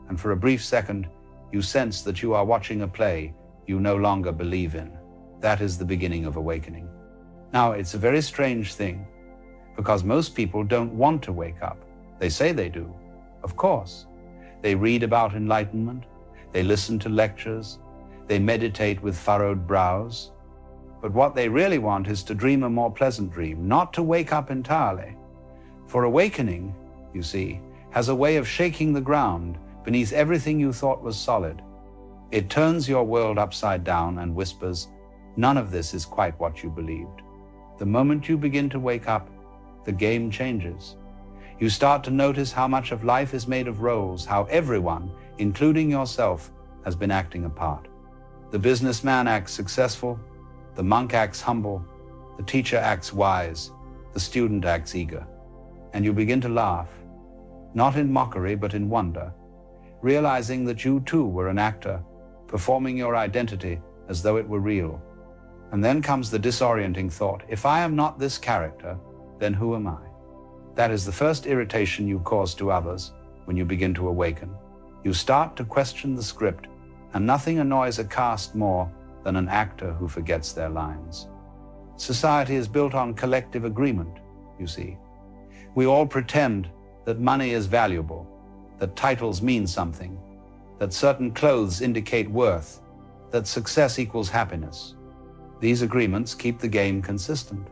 and for a brief second, you sense that you are watching a play you no longer believe in. That is the beginning of awakening. Now, it's a very strange thing, because most people don't want to wake up. They say they do, of course. They read about enlightenment, they listen to lectures, they meditate with furrowed brows. But what they really want is to dream a more pleasant dream, not to wake up entirely. For awakening, you see, has a way of shaking the ground beneath everything you thought was solid. It turns your world upside down and whispers, none of this is quite what you believed. The moment you begin to wake up, the game changes. You start to notice how much of life is made of roles, how everyone, including yourself, has been acting a part. The businessman acts successful, the monk acts humble, the teacher acts wise, the student acts eager. And you begin to laugh, not in mockery but in wonder, realizing that you too were an actor, performing your identity as though it were real. And then comes the disorienting thought, if I am not this character, then who am I? That is the first irritation you cause to others when you begin to awaken. You start to question the script, and nothing annoys a cast more than an actor who forgets their lines. Society is built on collective agreement, you see. We all pretend that money is valuable, that titles mean something, that certain clothes indicate worth, that success equals happiness. These agreements keep the game consistent.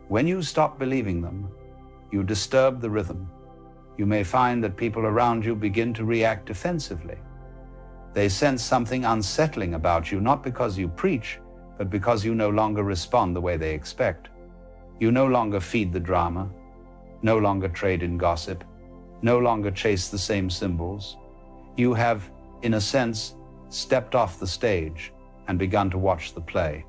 When you stop believing them, you disturb the rhythm. You may find that people around you begin to react defensively. They sense something unsettling about you, not because you preach, but because you no longer respond the way they expect. You no longer feed the drama, no longer trade in gossip, no longer chase the same symbols. You have, in a sense, stepped off the stage and begun to watch the play.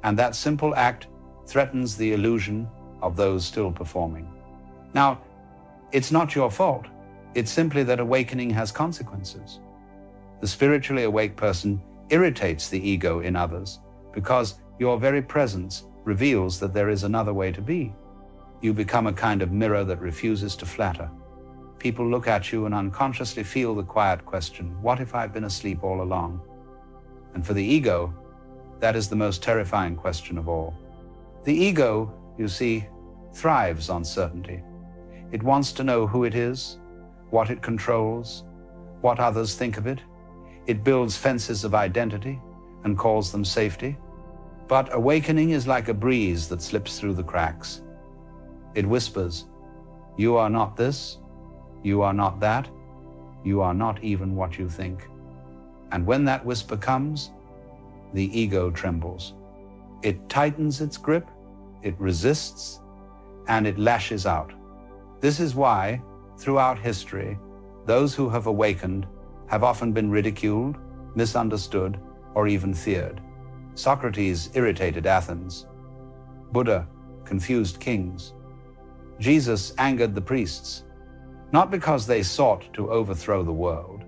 And that simple act threatens the illusion of those still performing. Now, it's not your fault. It's simply that awakening has consequences. The spiritually awake person irritates the ego in others because Your very presence reveals that there is another way to be. You become a kind of mirror that refuses to flatter. People look at you and unconsciously feel the quiet question, what if I've been asleep all along? And for the ego, that is the most terrifying question of all. The ego, you see, thrives on certainty. It wants to know who it is, what it controls, what others think of it. It builds fences of identity and calls them safety. But awakening is like a breeze that slips through the cracks. It whispers, you are not this, you are not that, you are not even what you think. And when that whisper comes, the ego trembles. It tightens its grip, it resists, and it lashes out. This is why, throughout history, those who have awakened have often been ridiculed, misunderstood, or even feared. Socrates irritated Athens. Buddha confused kings. Jesus angered the priests, not because they sought to overthrow the world,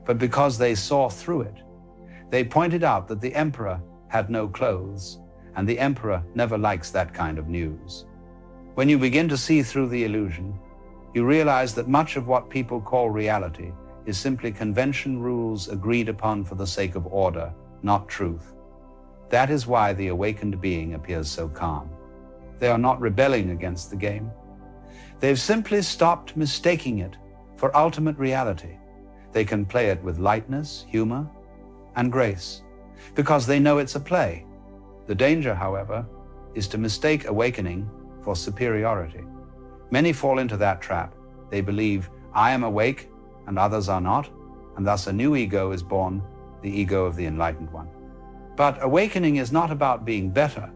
but because they saw through it. They pointed out that the emperor had no clothes, and the emperor never likes that kind of news. When you begin to see through the illusion, you realize that much of what people call reality is simply convention rules agreed upon for the sake of order, not truth. That is why the awakened being appears so calm. They are not rebelling against the game. They've simply stopped mistaking it for ultimate reality. They can play it with lightness, humor, and grace, because they know it's a play. The danger, however, is to mistake awakening for superiority. Many fall into that trap. They believe, I am awake and others are not, and thus a new ego is born, the ego of the enlightened one. But awakening is not about being better.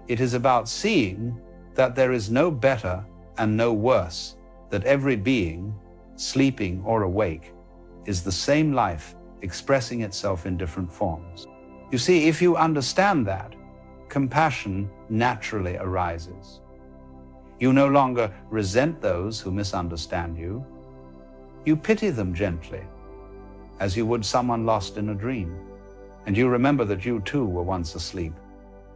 It is about seeing that there is no better and no worse, that every being, sleeping or awake, is the same life expressing itself in different forms. You see, if you understand that, compassion naturally arises. You no longer resent those who misunderstand you. You pity them gently, as you would someone lost in a dream. And you remember that you too were once asleep.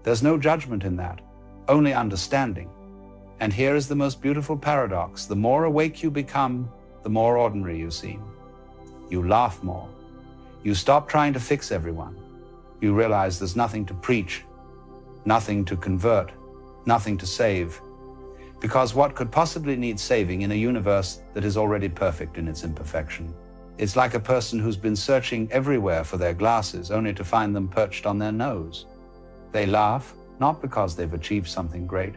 There's no judgment in that, only understanding. And here is the most beautiful paradox. The more awake you become, the more ordinary you seem. You laugh more. You stop trying to fix everyone. You realize there's nothing to preach, nothing to convert, nothing to save. Because what could possibly need saving in a universe that is already perfect in its imperfection? It's like a person who's been searching everywhere for their glasses only to find them perched on their nose. They laugh, not because they've achieved something great,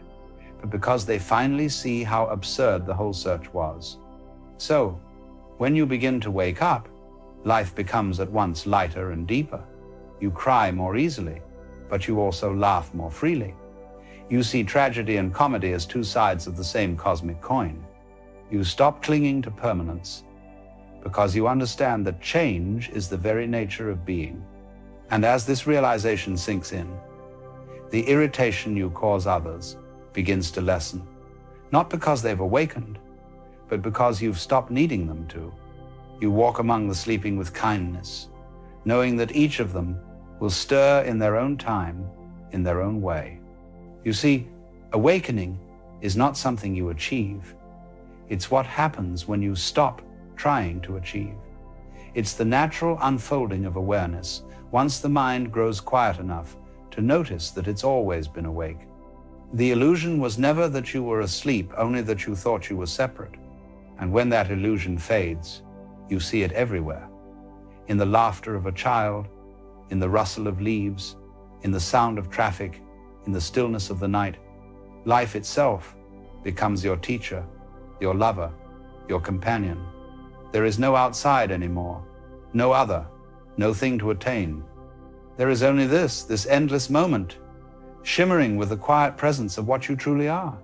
but because they finally see how absurd the whole search was. So, when you begin to wake up, life becomes at once lighter and deeper. You cry more easily, but you also laugh more freely. You see tragedy and comedy as two sides of the same cosmic coin. You stop clinging to permanence because you understand that change is the very nature of being. And as this realization sinks in, the irritation you cause others begins to lessen, not because they've awakened, but because you've stopped needing them to. You walk among the sleeping with kindness, knowing that each of them will stir in their own time, in their own way. You see, awakening is not something you achieve. It's what happens when you stop trying to achieve. It's the natural unfolding of awareness once the mind grows quiet enough to notice that it's always been awake. The illusion was never that you were asleep, only that you thought you were separate. And when that illusion fades, you see it everywhere. In the laughter of a child, in the rustle of leaves, in the sound of traffic, in the stillness of the night. Life itself becomes your teacher, your lover, your companion. There is no outside anymore, no other, no thing to attain. There is only this endless moment, shimmering with the quiet presence of what you truly are.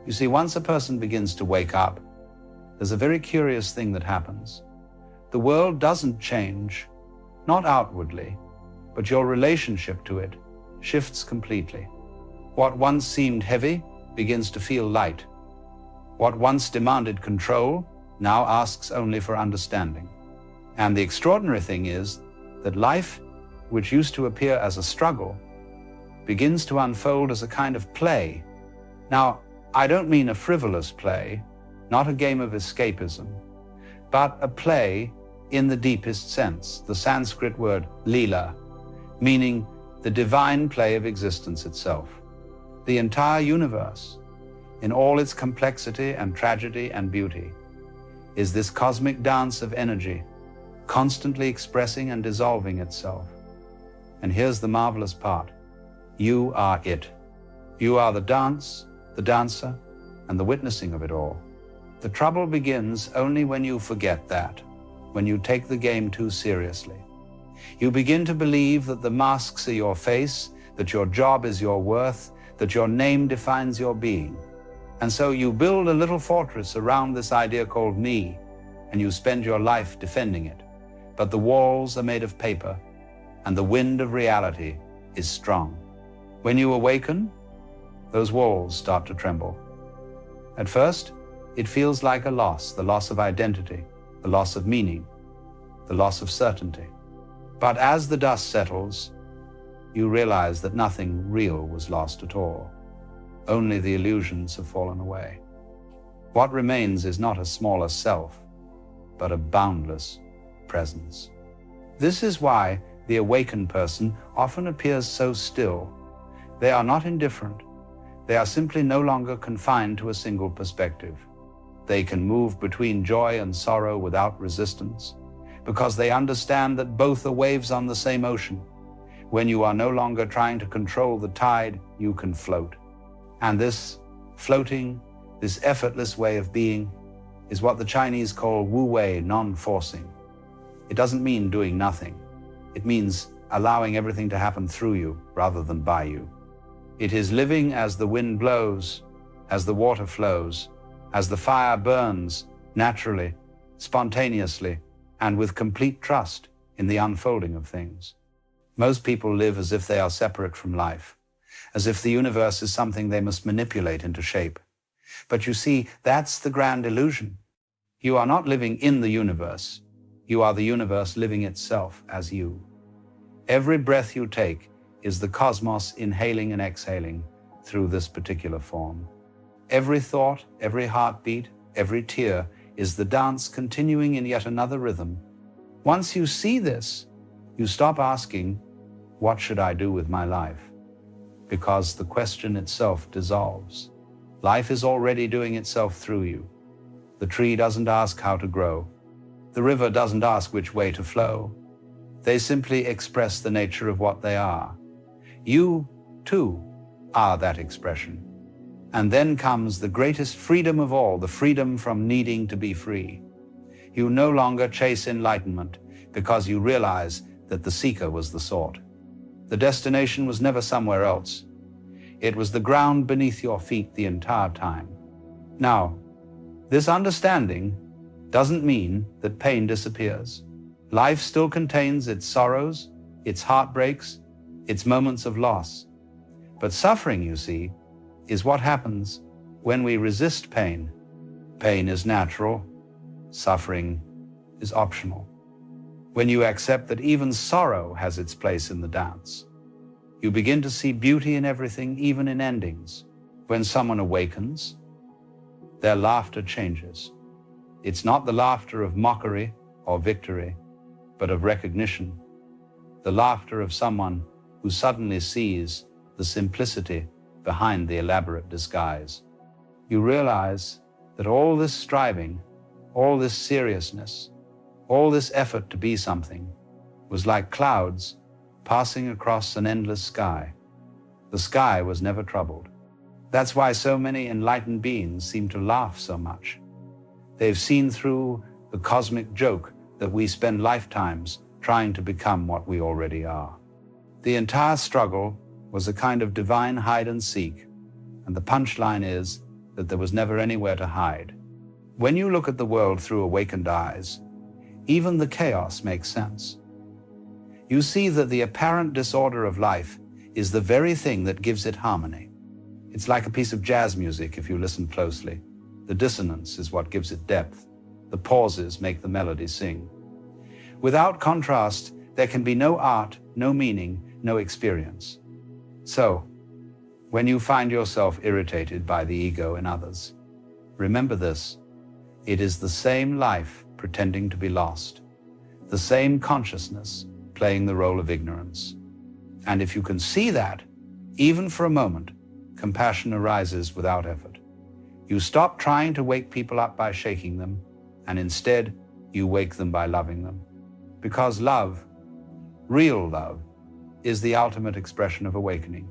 You see, once a person begins to wake up, there's a very curious thing that happens. The world doesn't change, not outwardly, but your relationship to it shifts completely. What once seemed heavy begins to feel light. What once demanded control now asks only for understanding. And the extraordinary thing is that life, which used to appear as a struggle, begins to unfold as a kind of play. Now, I don't mean a frivolous play, not a game of escapism, but a play in the deepest sense, the Sanskrit word lila, meaning the divine play of existence itself. The entire universe, in all its complexity and tragedy and beauty, is this cosmic dance of energy, constantly expressing and dissolving itself. And here's the marvelous part. You are it. You are the dance, the dancer, and the witnessing of it all. The trouble begins only when you forget that, when you take the game too seriously. You begin to believe that the masks are your face, that your job is your worth, that your name defines your being. And so you build a little fortress around this idea called me, and you spend your life defending it. But the walls are made of paper, and the wind of reality is strong. When you awaken, those walls start to tremble. At first, it feels like a loss, the loss of identity, the loss of meaning, the loss of certainty. But as the dust settles, you realize that nothing real was lost at all. Only the illusions have fallen away. What remains is not a smaller self, but a boundless presence. This is why the awakened person often appears so still. They are not indifferent. They are simply no longer confined to a single perspective. They can move between joy and sorrow without resistance, because they understand that both are waves on the same ocean. When you are no longer trying to control the tide, you can float. And this floating, this effortless way of being, is what the Chinese call wu wei, non-forcing. It doesn't mean doing nothing. It means allowing everything to happen through you rather than by you. It is living as the wind blows, as the water flows, as the fire burns, naturally, spontaneously, and with complete trust in the unfolding of things. Most people live as if they are separate from life, as if the universe is something they must manipulate into shape. But you see, that's the grand illusion. You are not living in the universe. You are the universe living itself as you. Every breath you take is the cosmos inhaling and exhaling through this particular form. Every thought, every heartbeat, every tear is the dance continuing in yet another rhythm. Once you see this, you stop asking, what should I do with my life? Because the question itself dissolves. Life is already doing itself through you. The tree doesn't ask how to grow. The river doesn't ask which way to flow. They simply express the nature of what they are. You, too, are that expression. And then comes the greatest freedom of all, the freedom from needing to be free. You no longer chase enlightenment because you realize that the seeker was the sought. The destination was never somewhere else. It was the ground beneath your feet the entire time. Now, this understanding doesn't mean that pain disappears. Life still contains its sorrows, its heartbreaks, its moments of loss. But suffering, you see, is what happens when we resist pain. Pain is natural, suffering is optional. When you accept that even sorrow has its place in the dance, you begin to see beauty in everything, even in endings. When someone awakens, their laughter changes. It's not the laughter of mockery or victory, but of recognition. The laughter of someone who suddenly sees the simplicity behind the elaborate disguise. You realize that all this striving, all this seriousness, all this effort to be something was like clouds passing across an endless sky. The sky was never troubled. That's why so many enlightened beings seem to laugh so much. They've seen through the cosmic joke that we spend lifetimes trying to become what we already are. The entire struggle was a kind of divine hide and seek, and the punchline is that there was never anywhere to hide. When you look at the world through awakened eyes, even the chaos makes sense. You see that the apparent disorder of life is the very thing that gives it harmony. It's like a piece of jazz music if you listen closely. The dissonance is what gives it depth. The pauses make the melody sing. Without contrast, there can be no art, no meaning, no experience. So, when you find yourself irritated by the ego in others, remember this: it is the same life pretending to be lost, the same consciousness playing the role of ignorance. And if you can see that, even for a moment, compassion arises without effort. You stop trying to wake people up by shaking them, and instead, you wake them by loving them. Because love, real love, is the ultimate expression of awakening.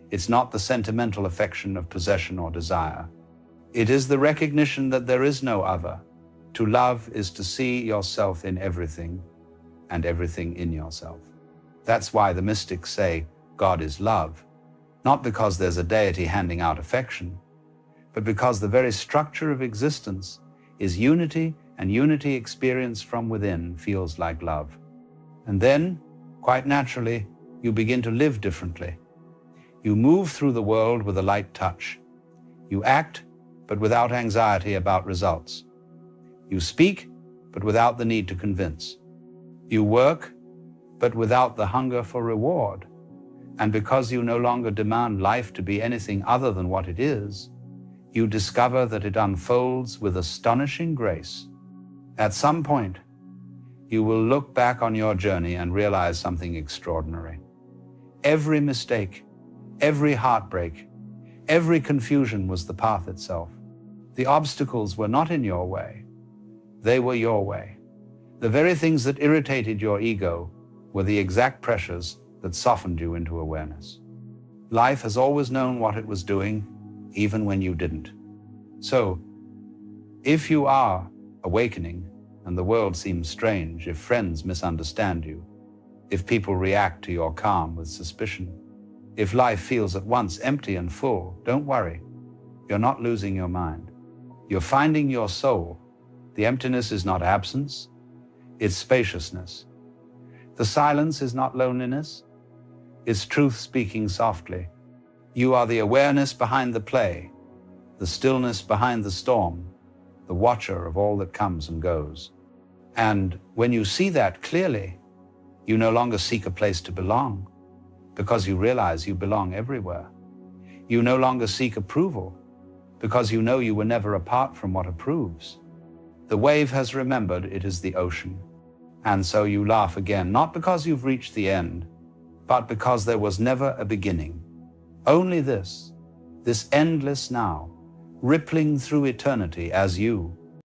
It's not the sentimental affection of possession or desire. It is the recognition that there is no other. To love is to see yourself in everything and everything in yourself. That's why the mystics say God is love, not because there's a deity handing out affection, but because the very structure of existence is unity, and unity experienced from within feels like love. And then, quite naturally, you begin to live differently. You move through the world with a light touch. You act, but without anxiety about results. You speak, but without the need to convince. You work, but without the hunger for reward. And because you no longer demand life to be anything other than what it is, you discover that it unfolds with astonishing grace. At some point, you will look back on your journey and realize something extraordinary. Every mistake, every heartbreak, every confusion was the path itself. The obstacles were not in your way. They were your way. The very things that irritated your ego were the exact pressures that softened you into awareness. Life has always known what it was doing, even when you didn't. So, if you are awakening and the world seems strange, if friends misunderstand you, if people react to your calm with suspicion, if life feels at once empty and full, don't worry. You're not losing your mind. You're finding your soul. The emptiness is not absence, it's spaciousness. The silence is not loneliness, it's truth speaking softly. You are the awareness behind the play, the stillness behind the storm, the watcher of all that comes and goes. And when you see that clearly, you no longer seek a place to belong, because you realize you belong everywhere. You no longer seek approval, because you know you were never apart from what approves. The wave has remembered it is the ocean. And so you laugh again, not because you've reached the end, but because there was never a beginning. Only this endless now, rippling through eternity as you,